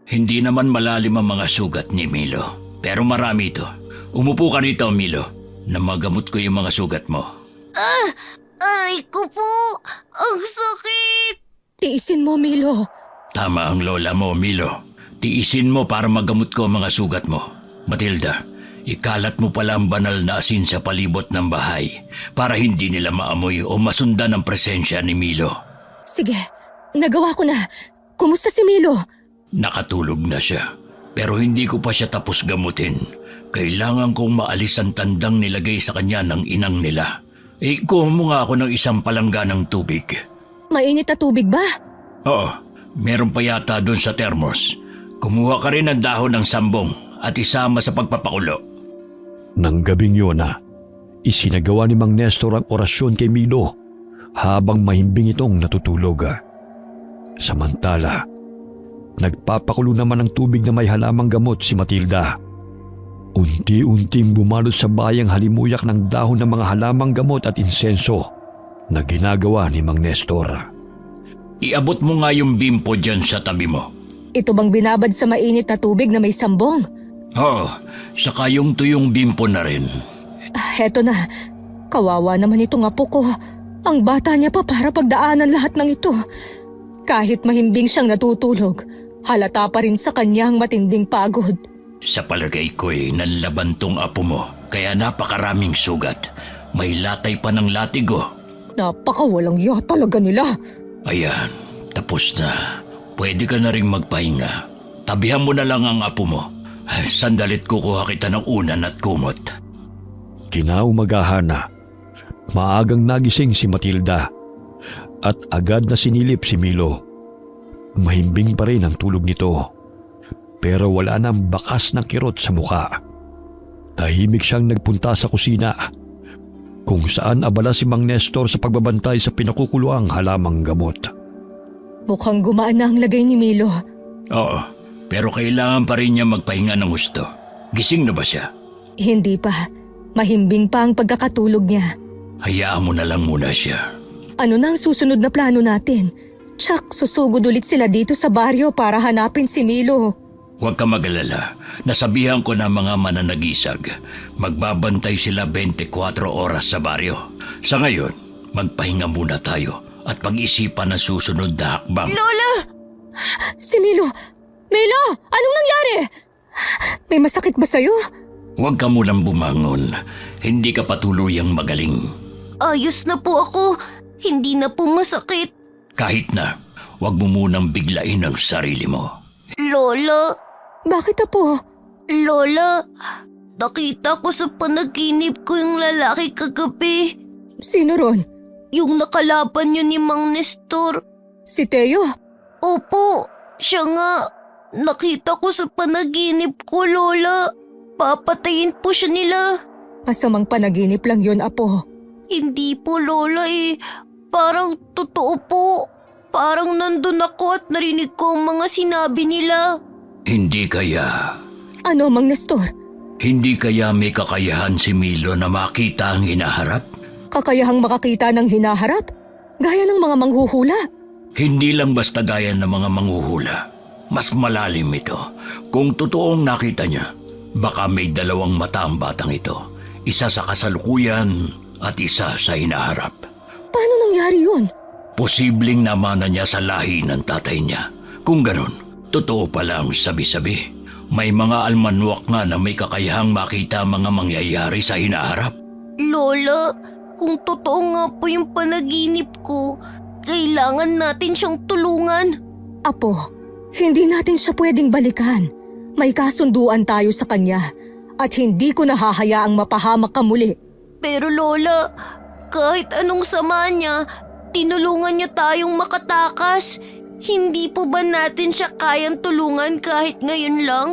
Hindi naman malalim ang mga sugat ni Milo, pero marami ito. Umupo ka rito, Milo, na magamot ko yung mga sugat mo. Aray ko po! Ang sakit! Tiisin mo, Milo. Tama ang lola mo, Milo. Tiisin mo para magamot ko ang mga sugat mo. Matilda, ikalat mo pala ang banal na asin sa palibot ng bahay para hindi nila maamoy o masundan ang presensya ni Milo. Sige, nagawa ko na. Kumusta si Milo? Nakatulog na siya, pero hindi ko pa siya tapos gamutin. Kailangan kong maalis ang tandang nilagay sa kanya ng inang nila. Kuha mo nga ako ng isang palangga ng tubig. Mainit na tubig ba? Oo, meron pa yata doon sa termos. Kumuha ka rin ng dahon ng sambong at isama sa pagpapakulo. Nang gabing yun isinagawa ni Mang Nestor ang orasyon kay Milo habang mahimbing itong natutulog. Samantala, nagpapakulo naman ng tubig na may halamang gamot si Matilda. Unti-unting bumalot sa bayang halimuyak ng dahon ng mga halamang gamot at insenso na ginagawa ni Mang Nestor. Iabot mo nga yung bimpo dyan sa tabi mo. Ito bang binabad sa mainit na tubig na may sambong? Oo, saka yung tuyong bimpo na rin. Heto na. Kawawa naman itong apo ko. Ang bata niya pa para pagdaanan lahat ng ito. Kahit mahimbing siyang natutulog, halata pa rin sa kanya ang matinding pagod. Sa palagay ko'y nanlaban tong apo mo, kaya napakaraming sugat. May latay pa ng latigo. Napakawalang iya talaga nila. Ayan, tapos na. Pwede ka na rin magpahinga. Tabihan mo na lang ang apo mo. Sandalit kukuha kita ng unan at kumot. Kinaumagahan na, maagang nagising si Matilda at agad na sinilip si Milo. Mahimbing pa rin ang tulog nito, pero wala nang bakas ng kirot sa muka. Tahimik siyang nagpunta sa kusina, kung saan abala si Mang Nestor sa pagbabantay sa pinakukuluang halamang gamot. Mukhang gumaan na ang lagay ni Milo. Oo, pero kailangan pa rin niya magpahinga ng gusto. Gising na ba siya? Hindi pa. Mahimbing pa ang pagkakatulog niya. Hayaan mo na lang muna siya. Ano na ang susunod na plano natin? Tsak, susugod ulit sila dito sa baryo para hanapin si Milo. Huwag ka mag-alala. Nasabihan ko na mga mananagisag. Magbabantay sila 24 oras sa baryo. Sa ngayon, magpahinga muna tayo at pag-isipan ang susunod na hakbang. Lola! Si Milo! Milo! Anong nangyari? May masakit ba sa'yo? Huwag ka munang bumangon. Hindi ka patuluyang magaling. Ayos na po ako. Hindi na po masakit. Kahit na, huwag mo munang biglain ang sarili mo. Lola! Bakit apo? Lola! Nakita ko sa panaginip ko yung lalaki kagabi. Sino ron? Yung nakalaban niyo ni Mang Nestor. Si Teo? Opo, siya nga. Nakita ko sa panaginip ko, Lola. Papatayin po siya nila. Masamang panaginip lang yon, apo. Hindi po, Lola Parang totoo po. Parang nandun ako at narinig ko ang mga sinabi nila. Hindi kaya... Ano, Mang Nestor? Hindi kaya may kakayahan si Milo na makita ang hinaharap? Kakayahang makakita ng hinaharap? Gaya ng mga manghuhula? Hindi lang basta gaya ng mga manghuhula. Mas malalim ito. Kung totoong nakita niya, baka may dalawang mata ang batang ito. Isa sa kasalukuyan at isa sa hinaharap. Paano nangyari yun? Posibleng namana niya sa lahi ng tatay niya. Kung ganon, totoo pala ang sabi-sabi. May mga almanwak nga na may kakayahang makita mga mangyayari sa hinaharap. Lola, kung totoo nga po yung panaginip ko, kailangan natin siyang tulungan. Apo, hindi natin siya pwedeng balikan. May kasunduan tayo sa kanya at hindi ko nahahayaang mapahamak ka muli. Pero Lola, kahit anong sama niya, tinulungan niya tayong makatakas. Hindi po ba natin siya kayang tulungan kahit ngayon lang?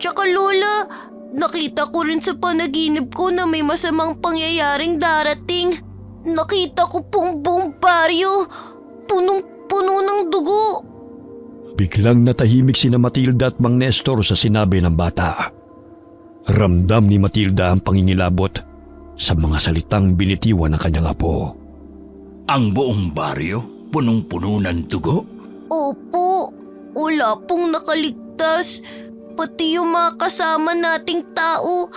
Tsaka Lola, Nakita ko rin sa panaginip ko na may masamang pangyayaring darating. Nakita ko pong buong baryo, punong-puno ng dugo. Biglang natahimik sina Matilda at Mang Nestor sa sinabi ng bata. Ramdam ni Matilda ang pangingilabot sa mga salitang binitiwan ng kanyang apo. Ang buong baryo, punong-puno ng dugo? Opo, wala pong nakaligtas. Pati yung mga kasama nating tao,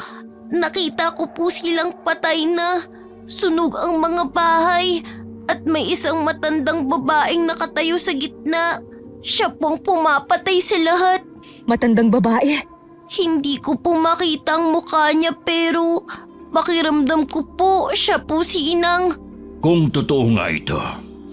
nakita ko po silang patay na. Sunog ang mga bahay at may isang matandang babaeng nakatayo sa gitna. Siya pong pumapatay sa lahat. Matandang babae. Hindi ko po makita ang mukha niya pero pakiramdam ko po siya po si Inang. Kung totoo nga ito,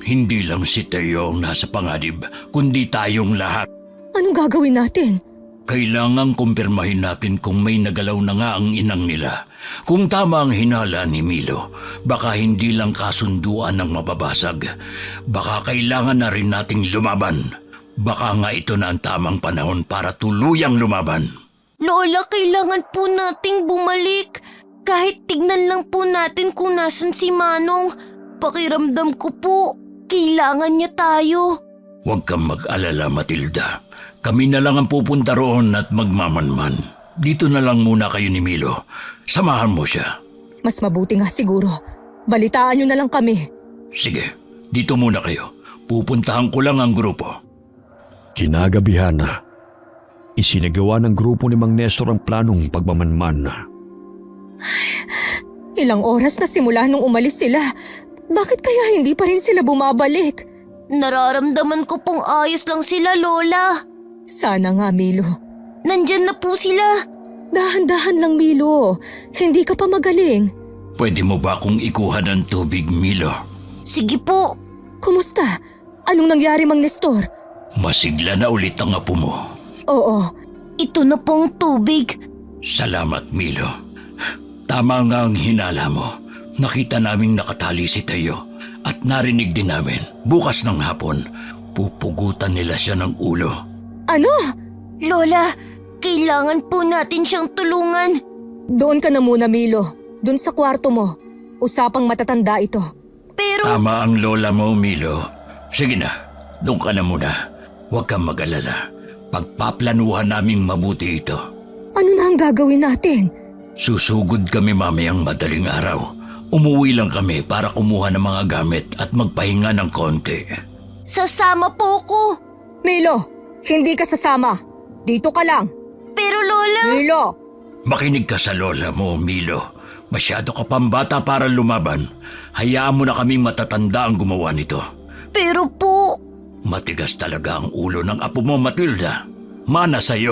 hindi lang si Teo ang nasa panganib, kundi tayong lahat. Anong gagawin natin? Kailangang kumpirmahin natin kung may nagalaw na nga ang inang nila. Kung tama ang hinala ni Milo, baka hindi lang kasunduan ang mababasag. Baka kailangan na rin nating lumaban. Baka nga ito na ang tamang panahon para tuluyang lumaban. Lola, kailangan po nating bumalik. Kahit tignan lang po natin kung nasan si Manong. Pakiramdam ko po, kailangan niya tayo. Huwag kang mag-alala, Matilda. Kami na lang ang pupunta roon at magmamanman. Dito na lang muna kayo ni Milo. Samahan mo siya. Mas mabuti nga siguro. Balitaan nyo na lang kami. Sige, dito muna kayo. Pupuntahan ko lang ang grupo. Kinagabihan na, isinagawa ng grupo ni Mang Nestor ang planong pagmamanman. Ilang oras na simula nung umalis sila. Bakit kaya hindi pa rin sila bumabalik? Nararamdaman ko pong ayos lang sila, Lola. Sana nga, Milo. Nandyan na po sila. Dahan-dahan lang, Milo. Hindi ka pa magaling. Pwede mo ba akong ikuha ng tubig, Milo? Sige po. Kumusta? Anong nangyari, Mang Nestor? Masigla na ulit ang apo mo. Oo. Ito na pong tubig. Salamat, Milo. Tama nga ang hinala mo. Nakita naming nakatali si Teo at narinig din namin bukas ng hapon, pupugutan nila siya ng ulo. Ano? Lola, kailangan po natin siyang tulungan. Doon ka na muna, Milo. Doon sa kwarto mo. Usapang matatanda ito. Pero Tama ang lola mo, Milo. Sige na, doon ka na muna. Huwag kang mag-alala. Pagpaplanuhan naming mabuti ito. Ano na ang gagawin natin? Susugod kami mamayang madaling araw. Umuwi lang kami para kumuha ng mga gamit at magpahinga ng konti. sasama po ko. Milo, hindi ka sasama. Dito ka lang. Pero Lola, Milo! Makinig ka sa lola mo, Milo. Masyado ka pambata para lumaban. Hayaan mo na kaming matatanda ang gumawa nito. pero po, Matigas talaga ang ulo ng apo mo, Matilda. Mana sa'yo.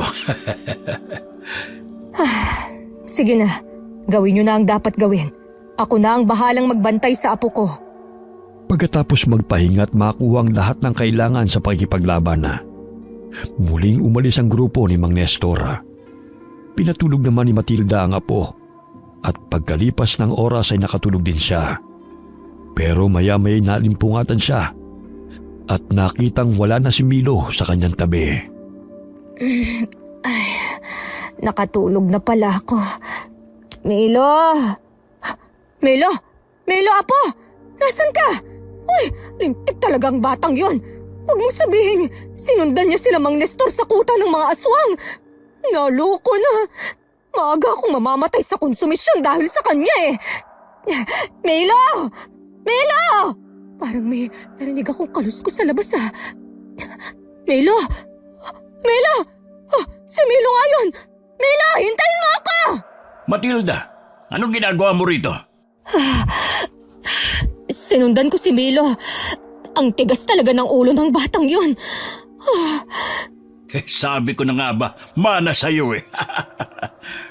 Sige na, gawin nyo na ang dapat gawin. Ako na ang bahalang magbantay sa apo ko. Pagkatapos magpahinga at makuha ang lahat ng kailangan sa pagkipaglaban na, muling umalis ang grupo ni Mang Nestor. Pinatulog naman ni Matilda ang apo at pagkalipas ng oras ay nakatulog din siya. Pero maya-maya nalimpungatan siya at nakitang wala na si Milo sa kanyang tabi. Nakatulog na pala ako. Milo! Milo! Milo, apo! Nasaan ka? Uy, lintik talagang batang yon. Huwag mong sabihin, sinundan niya sila Mang Nestor sa kuta ng mga aswang. Naloko na. Maaga akong mamamatay sa konsumisyon dahil sa kanya eh. Milo! Milo! Parang may narinig akong kaluskos sa labas ah. Milo! Milo! Oh, si Milo nga yun! Milo, hintayin mo ako! Matilda, anong ginagawa mo rito? Sinundan ko si Milo. Ang tigas talaga ng ulo ng batang yun. Sabi ko na nga ba, mana sa'yo eh.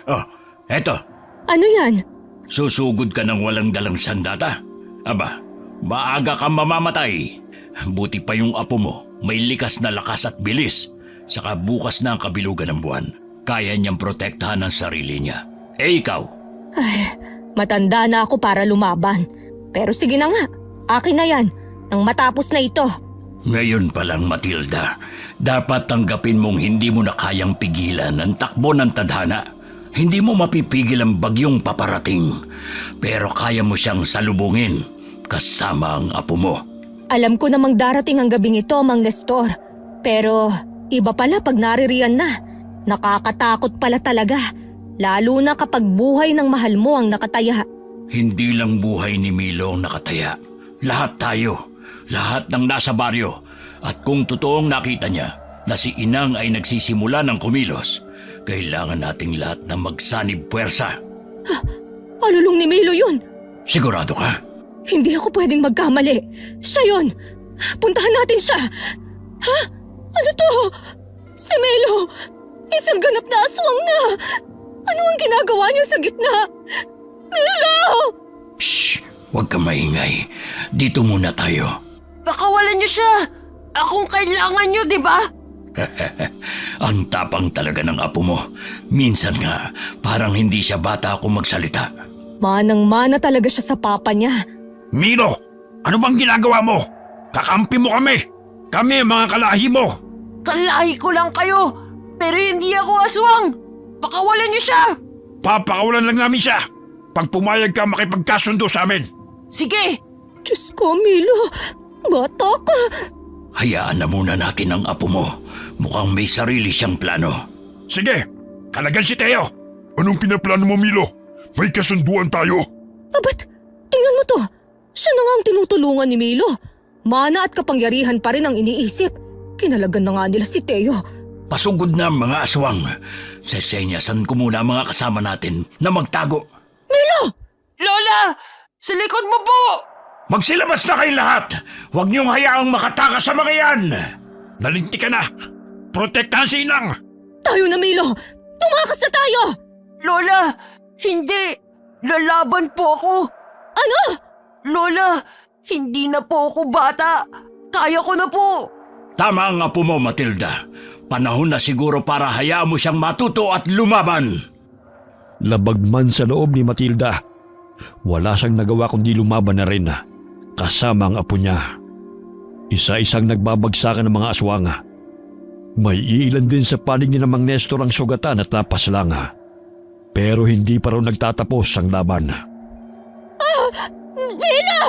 Oh, eto, Ano yan? susugod ka ng walang dalang sandata. Aba, maaga kang mamamatay. Buti pa yung apo mo, may likas na lakas at bilis. Saka bukas na ang kabilugan ng buwan. Kaya niyang protektahan ang sarili niya. Eh ikaw, Ay, matanda na ako para lumaban. Pero sige na nga, akin na yan. Nang matapos na ito. ngayon pa lang Matilda, dapat tanggapin mong hindi mo na kayang pigilan ang takbo ng tadhana. Hindi mo mapipigil ang bagyong paparating, pero kaya mo siyang salubungin kasama ang apo mo. Alam ko namang darating ang gabing ito, Mang Nestor. Pero iba pala pag naririyan na. Nakakatakot pala talaga. Lalo na kapag buhay ng mahal mo ang nakataya. Hindi lang buhay ni Milo ang nakataya. Lahat tayo, lahat ng nasa baryo. At kung totoong nakita niya na si Inang ay nagsisimula ng kumilos, kailangan nating lahat na magsanib puwersa. Alulong ni Milo yun. Sigurado ka? Hindi ako pwedeng magkamali. Siya yun. Puntahan natin siya. Ha? Ano to? Si Milo. Isang ganap na aswang na. Ano ang ginagawa niya sa gitna? Milo! Shh! Huwag ka maingay. Dito muna tayo. Pakawalan niyo siya! Akong kailangan niyo, di ba? Ang tapang talaga ng apo mo. Minsan nga, parang hindi siya bata kung magsalita. Manang-mana talaga siya sa papa niya. Milo, ano bang ginagawa mo? Kakampi mo kami! Kami ang mga kalahi mo! Kalahi ko lang kayo, pero hindi ako aswang! Pakawalan niyo siya! Papakawalan lang namin siya pag pumayag ka makipagkasundo sa amin. Sige! Diyos ko, Milo. Bata ka. Hayaan na muna natin ang apo mo. Mukhang may sarili siyang plano. Sige, kalagan si Teo. Anong pinaplano mo, Milo? May kasunduan tayo. Ba't? Tingnan mo to. Siya na nga ang tinutulungan ni Milo. Mana at kapangyarihan pa rin ang iniisip. Kinalagan na nga nila si Teo. Pasugod na ang mga aswang. Sesenyasan ko muna ang mga kasama natin na magtago. Milo! Lola! Sa likod mo po! Magsilabas na kayo lahat! Huwag niyong hayaang makatakas sa mga yan! Nalinti ka na. Protektahan si Inang. Tayo na, Milo! Tumakas na tayo! Lola! Hindi! Lalaban po ako! Ano? Lola! Hindi na po ako bata! Kaya ko na po! Tama ang apo mo, Matilda. Panahon na siguro para hayaan mo siyang matuto at lumaban. Labag man sa loob ni Matilda, wala siyang nagawa kundi lumaban na rin kasama ang apo niya. Isa-isang nagbabagsakan ng mga aswang. May iilan din sa panig ni Mang Nestor ang sugatan at lapas lang. Pero hindi pa raw nagtatapos ang laban. Milo!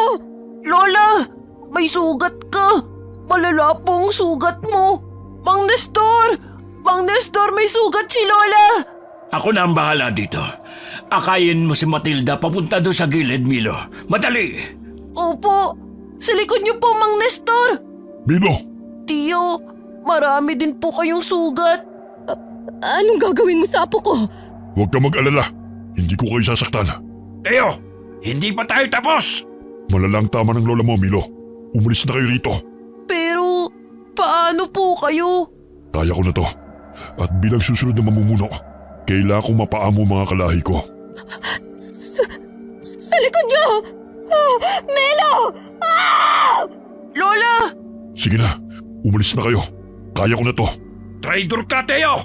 Lola! May sugat ka! Malala pong sugat mo! Mang Nestor! Mang Nestor, may sugat si Lola! Ako na ang bahala dito. Akayin mo si Matilda papunta doon sa gilid, Milo. Madali! Opo! Sa likod niyo po, Mang Nestor! Milo, Tiyo, marami din po kayong sugat. Anong gagawin mo sa apo ko? huwag ka mag-alala. Hindi ko kayo sasaktan. Teo, hindi pa tayo tapos. Malalang tama ng lola mo, Milo. Umalis na kayo rito. Pero, paano po kayo? Kaya ko na to. At bilang susunod na mamumuno, kailangan kong mapaamo mga kalahi ko. Sa likod niyo! Milo! Lola! Sige na, umalis na kayo. Kaya ko na to. Traidor ka, Teo!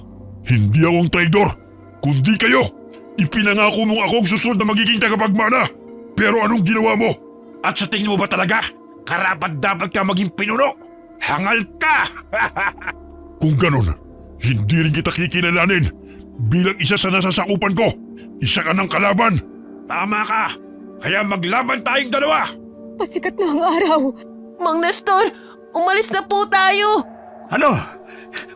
Hindi ako ang traidor, kundi kayo. Ipinangako mong ako ang susunod na magiging tagapagmana. Pero anong ginawa mo? At sa tingin mo ba talaga, karapat-dapat ka maging pinuno? Hangal ka! Kung ganon, hindi rin kita kikilalanin bilang isa sa nasasakupan ko. Isa ka ng kalaban. Tama ka. Kaya maglaban tayong dalawa. Pasikat na ang araw. Mang Nestor, umalis na po tayo! Ano?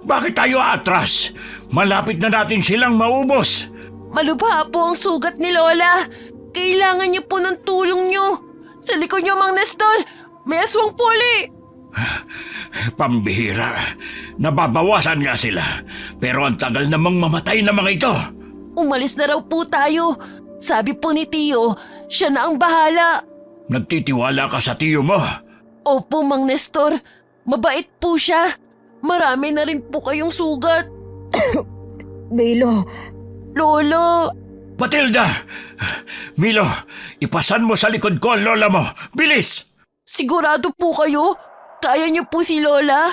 Bakit tayo atras? Malapit na natin silang maubos. Malubha po ang sugat ni Lola. Kailangan niyo po ng tulong niyo. Sa likod niyo, Mang Nestor, may aswang puli. Pambihira. Nababawasan nga sila. Pero ang tagal namang mamatay na mga ito. Umalis na raw po tayo. Sabi po ni Tiyo, siya na ang bahala. Nagtitiwala ka sa tiyo mo. Opo, Mang Nestor. Mabait po siya. Marami na rin po kayong sugat. Milo, Lolo, Matilda! Milo, ipasan mo sa likod ko ang lola mo. Bilis! sigurado po kayo? Kaya niyo po si Lola?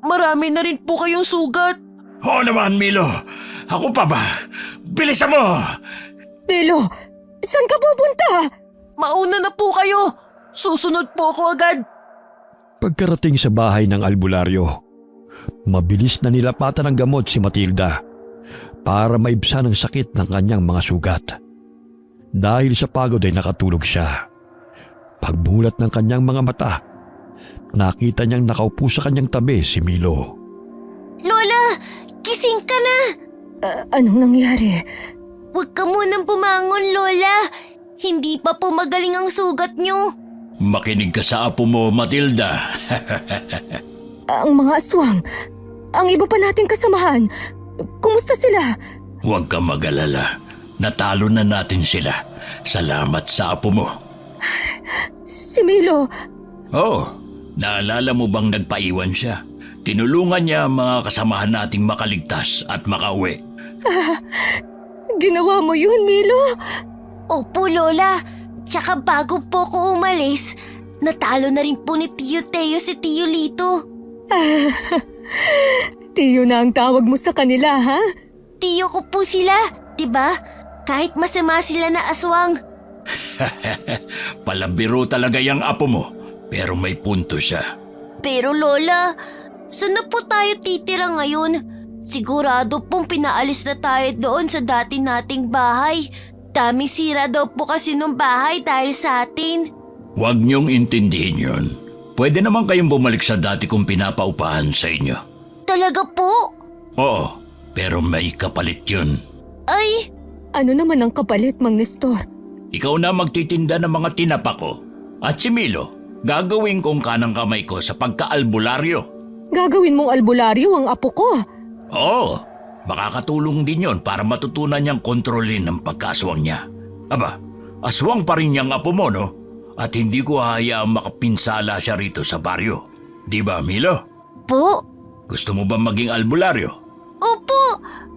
Marami na rin po kayong sugat. Oo naman, Milo. Ako pa ba? Bilisan mo! Milo, saan ka pupunta? Mauna na po kayo. Susunod po ako agad. Pagkarating sa bahay ng albularyo, mabilis na nilapatan ng gamot si Matilda. para maibsan ang sakit ng kanyang mga sugat. Dahil sa pagod ay nakatulog siya. Pagbulat ng kanyang mga mata, nakita niyang nakaupo sa kanyang tabi si Milo. Lola, gising ka na! Anong nangyari? Huwag ka munang bumangon, Lola. Hindi pa po magaling ang sugat niyo. Makinig ka sa apo mo, Matilda. Ang mga aswang, ang iba pa nating kasamahan, kumusta sila? Huwag ka mag-alala. Natalo na natin sila. Salamat sa apo mo. Si Milo, Oo, naalala mo bang nagpaiwan siya? Tinulungan niya ang mga kasamahan nating makaligtas at makauwi. ginawa mo yun, Milo? Opo, Lola. Tsaka bago po ko umalis, natalo na rin po ni Tio Teo si Tio Lito. Tiyo na ang tawag mo sa kanila, ha? Tiyo ko po sila, diba? Kahit masama sila na aswang. Palabiro talaga yung apo mo, pero may punto siya. Pero Lola, saan na po tayo titira ngayon? Sigurado pong pinaalis na tayo doon sa dati nating bahay. Daming sira daw po kasi nung bahay dahil sa atin. Huwag niyong intindihin yun. Pwede naman kayong bumalik sa dati kong pinapaupahan sa inyo. Talaga po? Oo, pero may kapalit yun. Ay, Ano naman ang kapalit, Mang Nestor? Ikaw na magtitinda ng mga tinapa ko. At si Milo, gagawin kong kanang kamay ko sa pagka-albularyo. Gagawin mong albularyo ang apo ko. Oo, makakatulong din yon para matutunan niyang kontrolin ang pagkaswang niya. Aba, aswang pa rin niyang apo mo, no? At hindi ko hayaang makapinsala siya rito sa baryo. Di ba, Milo? po? Gusto mo ba maging albularyo? Opo,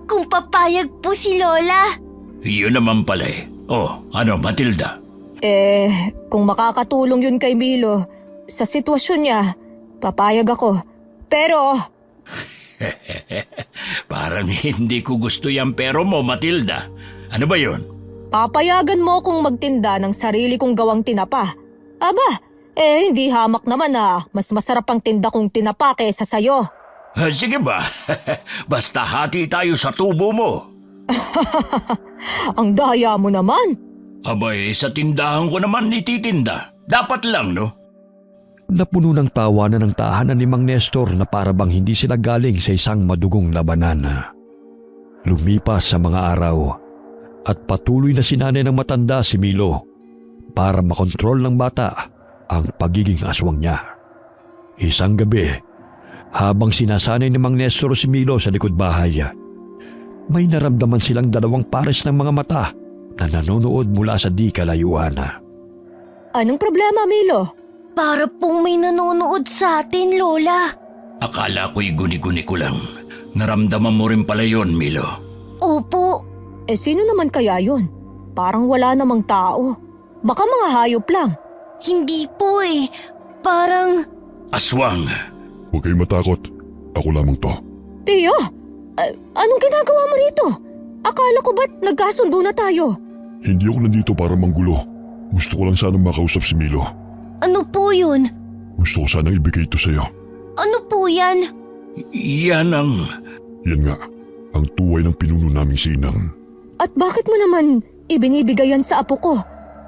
kung papayag po si Lola. Yun naman pala eh. Oh, ano, Matilda? Kung makakatulong yun kay Milo, sa sitwasyon niya, papayag ako. Pero, Parang hindi ko gusto yung pero mo, Matilda. Ano ba yun? papayagan mo kung magtinda ng sarili kong gawang tinapa. Aba, hindi hamak naman na mas masarap ang tinda kong tinapa kaysa sayo. Sige ba? Basta hati tayo sa tubo mo. Ang daya mo naman. Abay, sa tindahan ko naman ititinda. Dapat lang, no? Napuno ng tawanan ng tahanan ni Mang Nestor na parabang hindi sila galing sa isang madugong labanan. Lumipas sa mga araw at patuloy na sinanay ng matanda si Milo para makontrol ng bata ang pagiging aswang niya. Isang gabi, habang sinasanay ni Mang Nestor si Milo sa likod bahay, may naramdaman silang dalawang pares ng mga mata na nanonood mula sa di kalayuan. Anong problema, Milo? Para pong may nanonood sa atin, Lola. Akala ko'y guni-guni ko lang. Naramdaman mo rin pala yon, Milo. Opo, Sino naman kaya yun? Parang wala namang tao. Baka mga hayop lang. hindi po eh. Parang, Aswang! Huwag kayong matakot. Ako lamang to. Tiyo, anong ginagawa mo rito? Akala ko ba't nagkasundo na tayo? Hindi ako nandito para manggulo. Gusto ko lang sanang makausap si Milo. ano po yun? Gusto ko sanang ibigay ito sa'yo. Ano po yan? Yan ang... Yan nga, ang tuway ng pinuno naming sinang. At bakit mo naman ibinibigay yan sa apo ko?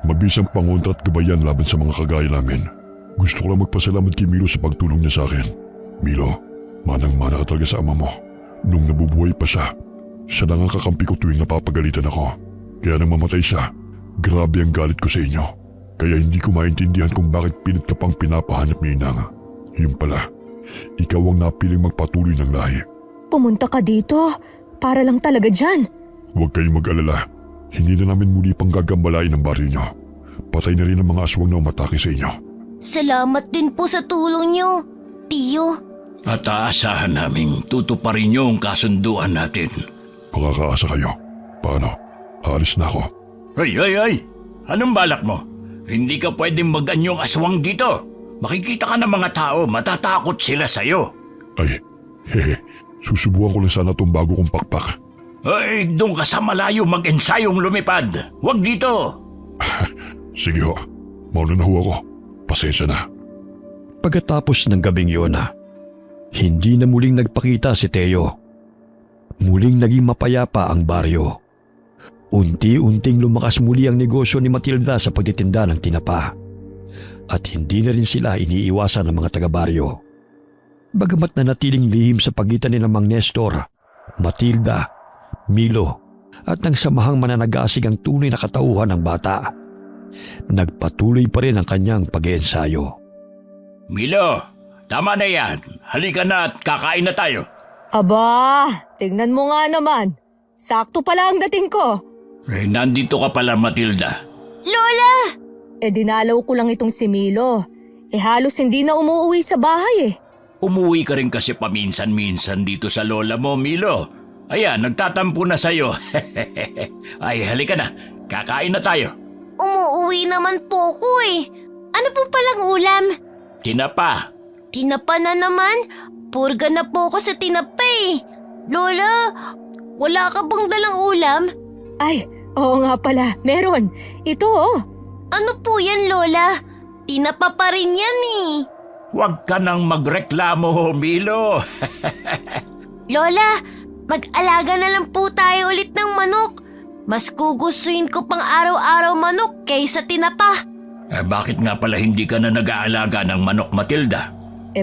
Mabisang pangontra at gabayan laban sa mga kagaya namin. Gusto ko lang magpasalamat kay Milo sa pagtulong niya sa akin. Milo, manang-mana ka talaga sa ama mo. Nung nabubuhay pa siya, siya lang ang kakampi ko tuwing napapagalitan ako. Kaya nang mamatay siya, grabe ang galit ko sa inyo. Kaya hindi ko maintindihan kung bakit pilit ka pang pinapahanap ni Inang. Yung pala, ikaw ang napiling magpatuloy ng lahi. Pumunta ka dito para lang talaga dyan. Huwag kayong mag-alala. Hindi na namin muli pang gagambalain ang baryo niyo. Patay na rin ang mga aswang na umatake sa inyo. Salamat din po sa tulong niyo, Tiyo. At aasahan naming tutuparin niyo ang kasunduan natin. Makakaasa kayo. Paano? Aalis na ako. Ay! Anong balak mo? Hindi ka pwedeng mag-anyong aswang dito. Makikita ka ng mga tao, matatakot sila sa'yo. Ay, susubukan ko lang sana itong bago kong pakpak. Ay, doon ka sa malayo mag-ensayong lumipad. Huwag dito. Sige ho, mauna na ho ako. Pasensya na. Pagkatapos ng gabing yun, hindi na muling nagpakita si Teo. Muling naging mapayapa ang baryo. Unti-unting lumakas muli ang negosyo ni Matilda sa pagtitinda ng tinapa. At hindi na rin sila iniiwasan ng mga taga-baryo. Bagamat nanatiling lihim sa pagitan ni Mang Nestor, Matilda, Milo, at ng samahang mananagasig ang tunay na katauhan ng bata, nagpatuloy pa rin ang kanyang pag-iensayo. Milo, tama na yan. Halika na at kakain na tayo. Aba, tingnan mo nga naman. Sakto pala ang dating ko. Nandito ka pala, Matilda. Lola! Dinalaw ko lang itong si Milo. Halos hindi na umuwi sa bahay Umuwi ka rin kasi paminsan-minsan dito sa lola mo, Milo. Ayan, nagtatampo na sa'yo. Ay, halika na. Kakain na tayo. Umuuwi naman po ko Ano po palang ulam? Tinapa. Tinapa na naman? Purga na po ako sa tinapa Lola, wala ka bang dalang ulam? Ay, oo nga pala. Meron. Ito Ano po yan, Lola? Tinapa pa rin yan Huwag ka nang magreklamo, Milo. Lola, mag-alaga na lang po tayo ulit ng manok. Mas gugustuhin ko pang araw-araw manok kaysa tinapa. Bakit nga pala hindi ka na nag-aalaga ng manok, Matilda?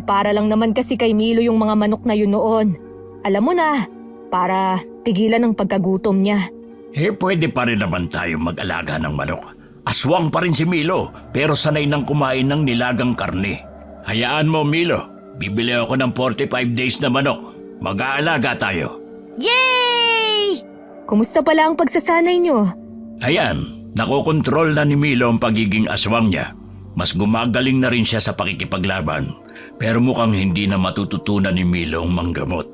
Para lang naman kasi kay Milo yung mga manok na yun noon. Alam mo na, para pigilan ang pagkagutom niya. Pwede pa rin naman tayo mag-alaga ng manok. Aswang pa rin si Milo, pero sanay nang kumain ng nilagang karne. Hayaan mo, Milo. Bibili ako ng 45 days na manok. Mag-aalaga tayo. Yay! Kumusta pala ang pagsasanay niyo? Ayan, nakokontrol na ni Milo ang pagiging aswang niya. Mas gumagaling na rin siya sa pakikipaglaban. Pero mukhang hindi na matututunan ni Milo ang manggamot.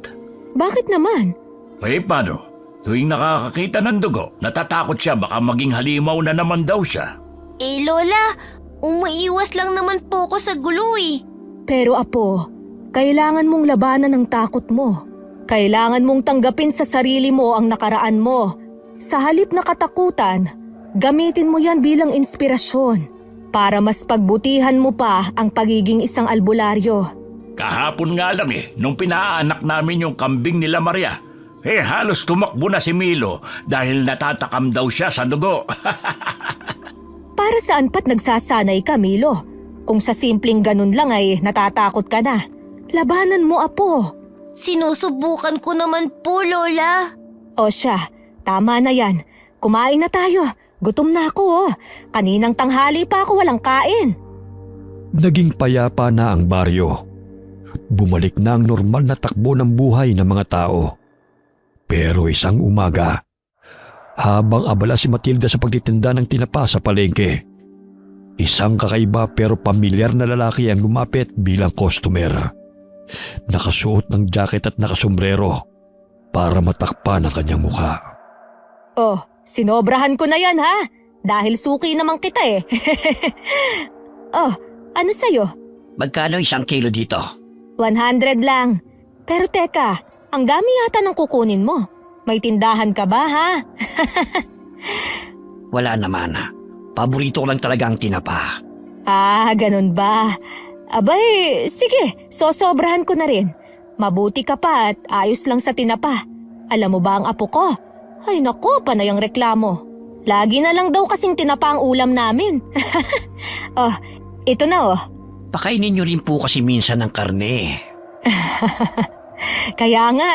Bakit naman? Paano? Tuwing nakakakita ng dugo, natatakot siya baka maging halimaw na naman daw siya. Lola, umiiwas lang naman po ko sa gulo Pero apo, kailangan mong labanan ang takot mo. Kailangan mong tanggapin sa sarili mo ang nakaraan mo. Sa halip na katakutan, gamitin mo yan bilang inspirasyon para mas pagbutihan mo pa ang pagiging isang albularyo. Kahapon nga lang nung pinaanak namin yung kambing nila Maria, halos tumakbo na si Milo dahil natatakam daw siya sa dugo. Para saan pa't nagsasanay ka, Milo? Kung sa simpleng ganun lang ay natatakot ka na. Labanan mo, apo. Sinusubukan ko naman po, Lola. O siya, tama na yan. Kumain na tayo. Gutom na ako Kaninang tanghali pa ako walang kain. Naging payapa na ang baryo. Bumalik na ang normal na takbo ng buhay ng mga tao. Pero isang umaga, habang abala si Matilda sa pagtitinda ng tinapa sa palengke, isang kakaiba pero pamilyar na lalaki ang lumapit bilang customer. Nakasuot ng jacket at nakasombrero para matakpan ang kanyang mukha. Sinobrahan ko na yan dahil suki naman kita ano sa'yo? Magkano 1 kilo dito? 100 lang. Pero teka, ang dami yata ng kukunin mo. May tindahan ka ba Wala naman. Paborito ko lang talaga ang tinapa. Ganun ba? Abay, sige, sosobrahan ko na rin. Mabuti ka pa at ayos lang sa tinapa. Alam mo ba ang apo ko? Ay naku, panay ang reklamo. Lagi na lang daw kasing tinapa ang ulam namin. Ito na Pakainin niyo rin po kasi minsan ng karne. Kaya nga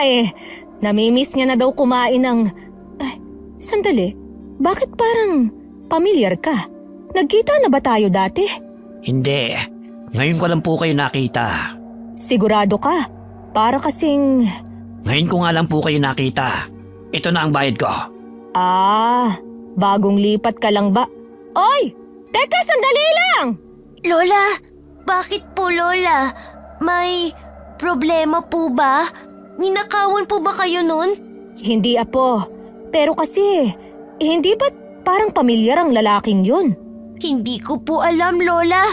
namimiss niya na daw kumain ng... Sandali, bakit parang pamilyar ka? Nagkita na ba tayo dati? Hindi. Ngayon ko lang po kayo nakita. Sigurado ka? Para kasing... Ngayon ko nga lang po kayo nakita. Ito na ang bayad ko. Bagong lipat ka lang ba? Oy! Teka, sandali lang! Lola, bakit po, Lola? May problema po ba? Ninakawan po ba kayo nun? Hindi, apo. Pero kasi, hindi ba't parang pamilyar ang lalaking yun? Hindi ko po alam, Lola.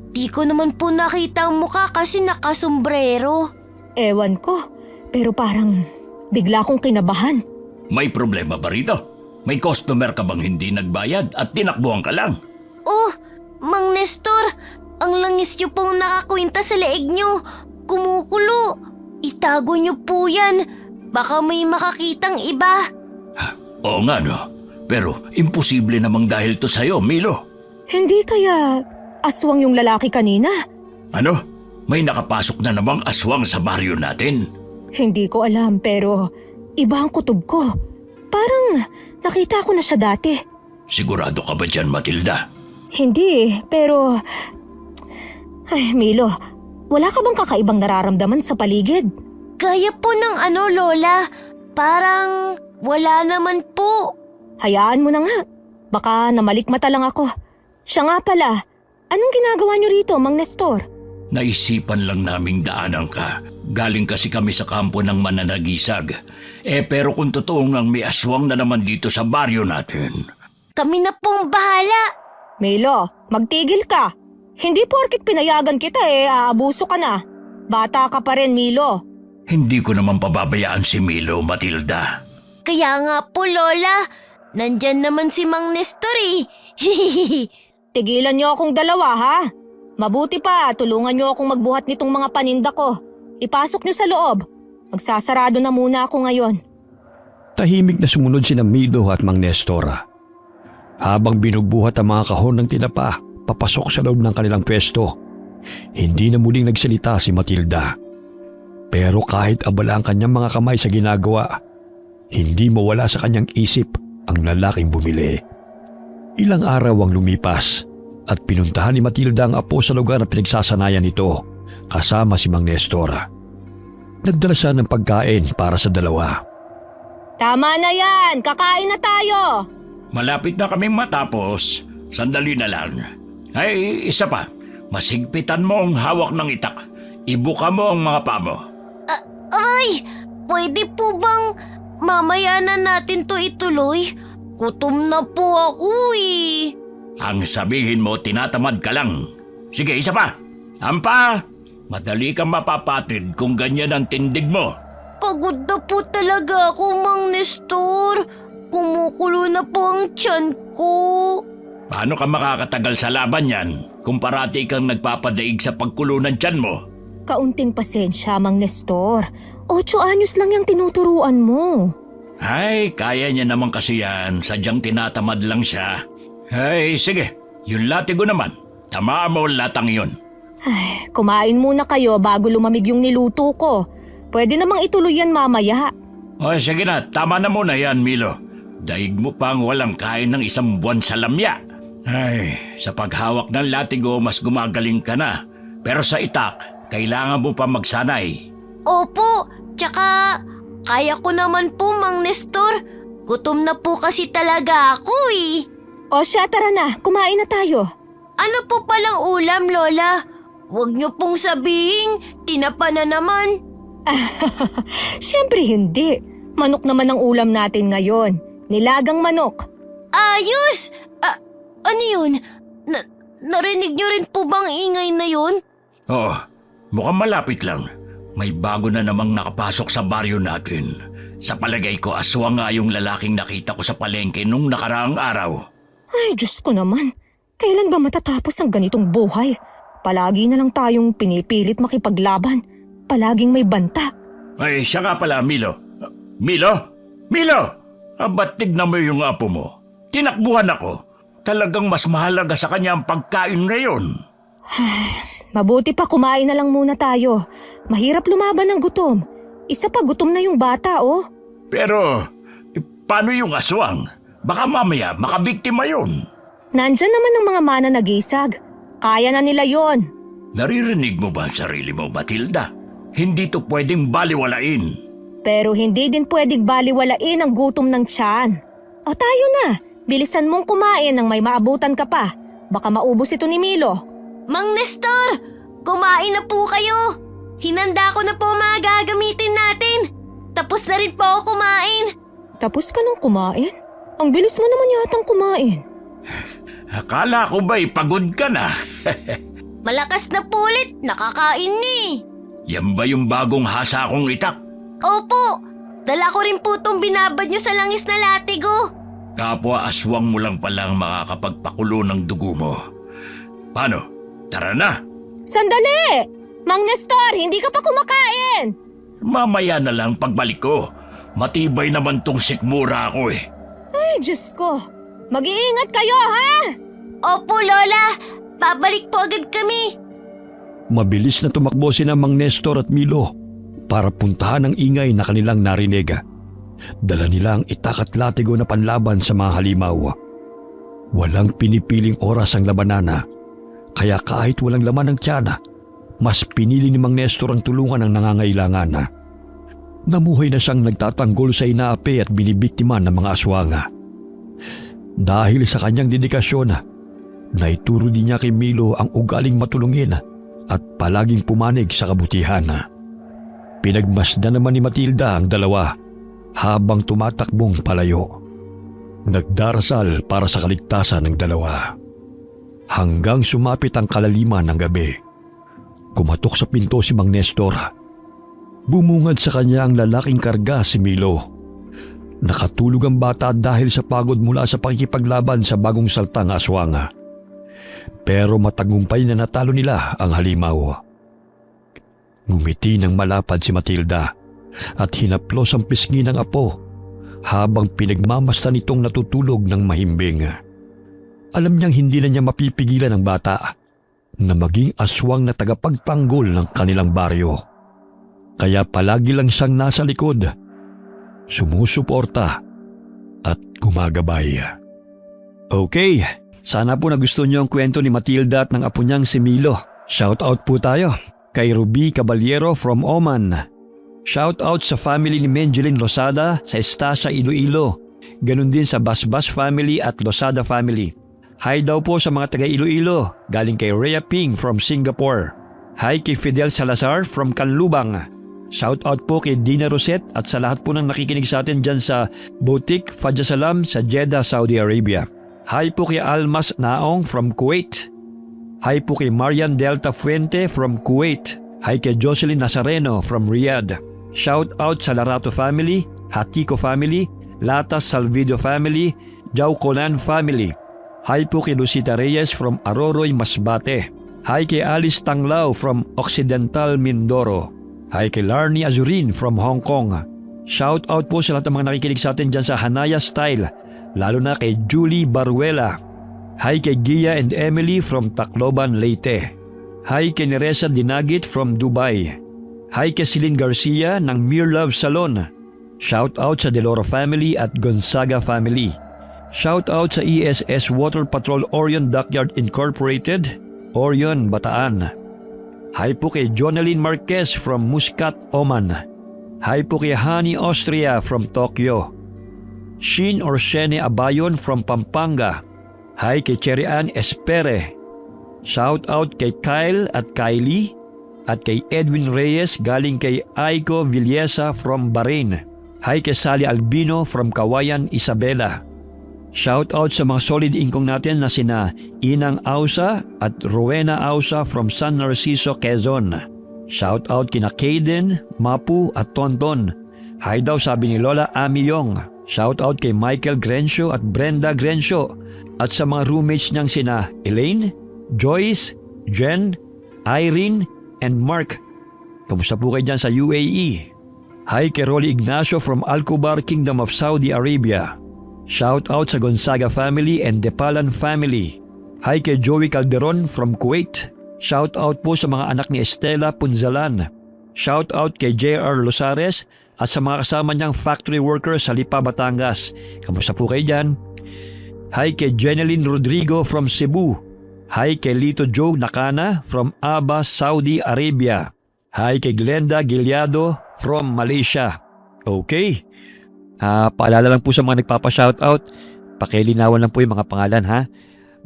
Di ko naman po nakita ang mukha kasi nakasombrero. Ewan ko, pero parang bigla kong kinabahan. May problema ba rito? May customer ka bang hindi nagbayad at tinakbuhan ka lang? Mang Nestor, ang langis niyo pong nakakwinta sa leeg niyo. Kumukulo. Itago niyo po yan. Baka may makakitang iba. Oo nga no, pero imposible namang dahil to sa'yo, Milo. Hindi kaya aswang yung lalaki kanina? Ano? May nakapasok na namang aswang sa baryo natin? Hindi ko alam pero iba ang kutob ko. Parang nakita ko na siya dati. Sigurado ka ba dyan, Matilda? Hindi, pero... Ay, Milo, wala ka bang kakaibang nararamdaman sa paligid? Gaya po ng ano, Lola. Parang wala naman po. Hayaan mo na nga. Baka namalikmata lang ako. Siya nga pala, anong ginagawa niyo rito, Mang Nestor? Naisipan lang naming daanan ka. Galing kasi kami sa kampo ng mananagisag. Pero kung totoo ngang may aswang na naman dito sa baryo natin. Kami na pong bahala. Milo, magtigil ka. Hindi porkit pinayagan kita aabuso ka na. Bata ka pa rin, Milo. Hindi ko naman pababayaan si Milo, Matilda. Kaya nga po, Lola. Nandyan naman si Mang Nestor eh. Tigilan niyo akong dalawa, ha? Mabuti pa, tulungan niyo akong magbuhat nitong mga paninda ko. Ipasok niyo sa loob. Magsasarado na muna ako ngayon. Tahimik na sumunod sina Milo at Mang Nestor. Habang binubuhat ang mga kahon ng tinapa, papasok sa loob ng kanilang pwesto. Hindi na muling nagsalita si Matilda. Pero kahit abala ang kanyang mga kamay sa ginagawa, hindi mawala sa kanyang isip ang lalaking bumili. Ilang araw ang lumipas at pinuntahan ni Matilda ang apo sa lugar na pinagsasanayan nito kasama si Mang Nestor. Nagdala siya ng pagkain para sa dalawa. Tama na yan! Kakain na tayo! Malapit na kaming matapos. Sandali na lang. Ay, isa pa. Masigpitan mo ang hawak ng itak. Ibuka mo ang mga paa mo. Ay, pwede po bang mamaya na natin to ituloy? Gutom na po ako eh. Ang sabihin mo, tinatamad ka lang. Sige, isa pa. Ampa, madali kang mapapatid kung ganyan ang tindig mo. Pagod na po talaga ako, Mang Nestor. Kumukulo na po ang tiyan ko. Paano ka makakatagal sa laban yan kung parati kang nagpapadaig sa pagkulo ng tiyan mo? Kaunting pasensya, Mang Nestor. 8 anyos lang yung tinuturuan mo. Ay, kaya niya naman kasi yan. Sadyang tinatamad lang siya. Ay, sige. Yung latigo naman. Tamaan mo ang latang yun. Ay, kumain muna kayo bago lumamig yung niluto ko. Pwede namang ituloy yan mamaya. O sige na, tama na muna yan, Milo. Daig mo pang walang kain ng 1 buwan sa lamya. Ay, sa paghawak ng latigo, mas gumagaling ka na. Pero sa itak, kailangan mo pa magsanay. Opo, tsaka kaya ko naman po, Mang Nestor. Gutom na po kasi talaga ako eh. O siya, tara na. Kumain na tayo. Ano po palang ulam, Lola? Huwag niyo pong sabihin, tinapa na naman. Siyempre hindi. Manok naman ang ulam natin ngayon. Nilagang manok. Ayos! Ano yun? Narinig niyo rin po bang ingay na yun? Oo, mukhang malapit lang. May bago na namang nakapasok sa baryo natin. Sa palagay ko, aswang nga yung lalaking nakita ko sa palengke nung nakaraang araw. Ay, Diyos ko naman. Kailan ba matatapos ang ganitong buhay? Palagi na lang tayong pinipilit makipaglaban. Palaging may banta. Ay, siya nga pala, Milo. Milo? Milo! Ba't tignan mo yung apo mo? Tinakbuhan ako. Talagang mas mahalaga sa kanya ang pagkain ngayon. Mabuti pa kumain na lang muna tayo. Mahirap lumaban ng gutom. Isa pa gutom na yung bata, oh. Pero, paano yung aswang? Baka mamaya makabiktima yun. Nandyan naman ang mga mananagisag. Kaya na nila yon. Naririnig mo ba ang sarili mo, Matilda? Hindi to pwedeng baliwalain. Pero hindi din pwedeng baliwalain ang gutom ng tiyan. O tayo na. Bilisan mong kumain nang may maabutan ka pa. Baka maubos ito ni Milo. Mang Nestor, kumain na po kayo. Hinanda ko na po mga gagamitin natin. Tapos na rin po ako kumain. Tapos ka nang kumain? Ang bilis mo naman yatang kumain. Akala ko ba'y pagod ka na? Malakas na po ulit, nakakain ni. Yan ba yung bagong hasa kong itak? Opo, dala ko rin po itong binabad nyo sa langis na latigo. Kapwa aswang mo lang palang makakapagpakulo ng dugo mo. Paano? Tara na! Sandali! Mang Nestor, hindi ka pa kumakain! Mamaya na lang pagbalik ko. Matibay naman tong sikmura ko eh. Ay, Diyos ko. Mag-iingat kayo, ha? Opo, Lola. Babalik po agad kami. Mabilis na tumakbo sina Mang Nestor at Milo para puntahan ang ingay na kanilang narinig. Dala nila ang itak at latigo na panlaban sa mga halimaw. Walang pinipiling oras ang labanana, kaya kahit walang laman ng tiyana, mas pinili ni Mang Nestor ang tulungan ng nangangailangan. Namuhay na siyang nagtatanggol sa inaapi at binibiktima ng mga aswanga. Dahil sa kanyang dedikasyon, naituro din niya kay Milo ang ugaling matulungin at palaging pumanig sa kabutihan. Pinagmasdan naman ni Matilda ang dalawa habang tumatakbong palayo. Nagdarasal para sa kaligtasan ng dalawa. Hanggang sumapit ang kalaliman ng gabi. Kumatok sa pinto si Mang Nestor. Bumungad sa kanya ang lalaking karga si Milo. Nakatulog ang bata dahil sa pagod mula sa pakikipaglaban sa bagong saltang aswanga. Pero matagumpay na natalo nila ang halimaw. Ngumiti ng malapad si Matilda at hinaplos ang pisngi ng apo habang pinagmamasdan nitong natutulog ng mahimbing. Alam niyang hindi na niya mapipigilan ang bata na maging aswang na tagapagtanggol ng kanilang baryo. Kaya palagi lang siyang nasa likod, sumusuporta at gumagabay. Okay, sana po nagustuhan niyo ang kwento ni Matilda at ng apo niyang si Milo. Shout out po tayo kay Ruby Caballero from Oman. Shout out sa family ni Menjelin Losada sa Estacia, Iloilo. Ganon din sa Basbas family at Losada family. Hi daw po sa mga taga Iloilo, galing kay Rhea Ping from Singapore. Hi kay Fidel Salazar from Canlubang. Shout out po kay Dina Rosette at sa lahat po ng nakikinig sa atin dyan sa Boutique Fajr sa Jeddah, Saudi Arabia. Hi po kay Almas Naong from Kuwait. Hi po kay Marian Delta Fuente from Kuwait. Hi kay Jocelyn Nazareno from Riyadh. Shout out sa Larato family, Hatiko family, Latas Salvido family, Jau Conan family. Hi po kay Lucita Reyes from Aroroy, Masbate. Hi kay Alice Tanglao from Occidental Mindoro. Hi kay Larnie Azurin from Hong Kong. Shout out po sa lahat ng mga nakikinig sa atin dyan sa Hanaya Style, lalo na kay Julie Baruela. Hi kay Gia and Emily from Tacloban, Leyte. Hi kay Neresa Dinagit from Dubai. Hi kay Celine Garcia ng Mere Love Salon. Shout out sa Deloro family at Gonzaga family. Shout out sa ESS Water Patrol Orion Dockyard Incorporated, Orion, Bataan. Hi po kay Jonalyn Marquez from Muscat, Oman. Hi po kay Hani Austria from Tokyo. Shin or Shene Abayon from Pampanga. Hi kay Cherry Ann Espere. Shout out kay Kyle at Kylie at kay Edwin Reyes galing kay Aiko Villesa from Bahrain. Hi kay Sally Albino from Kawayan, Isabela. Shout out sa mga solid ingkong natin na sina Inang Ausa at Rowena Ausa from San Narciso, Quezon. Shout out kina Kaden, Mapu at Tonton. Hi daw sabi ni Lola Amiyong. Shout out kay Michael Grencio at Brenda Grencio at sa mga roommates niyang sina Elaine, Joyce, Jen, Irene, and Mark. Kamusta po kayo dyan sa UAE? Hi kay Rolly Ignacio from Alcobar, Kingdom of Saudi Arabia. Shout out sa Gonzaga family and Depalan family. Hi kay Joey Calderon from Kuwait. Shout out po sa mga anak ni Estela Punzalan. Shout out kay JR Losares at sa mga kasama niyang factory workers sa Lipa, Batangas. Kamusta po kayo dyan? Hi kay Jeneline Rodrigo from Cebu. Hi kay Lito Joe Nakana from Aba, Saudi Arabia. Hi kay Glenda Gilyado from Malaysia. Okay. Paalala lang po sa mga nagpapa-shoutout, pakilinawan lang po yung mga pangalan ha.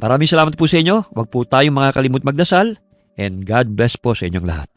Maraming salamat po sa inyo. Huwag po tayong makakalimut magdasal and God bless po sa inyong lahat.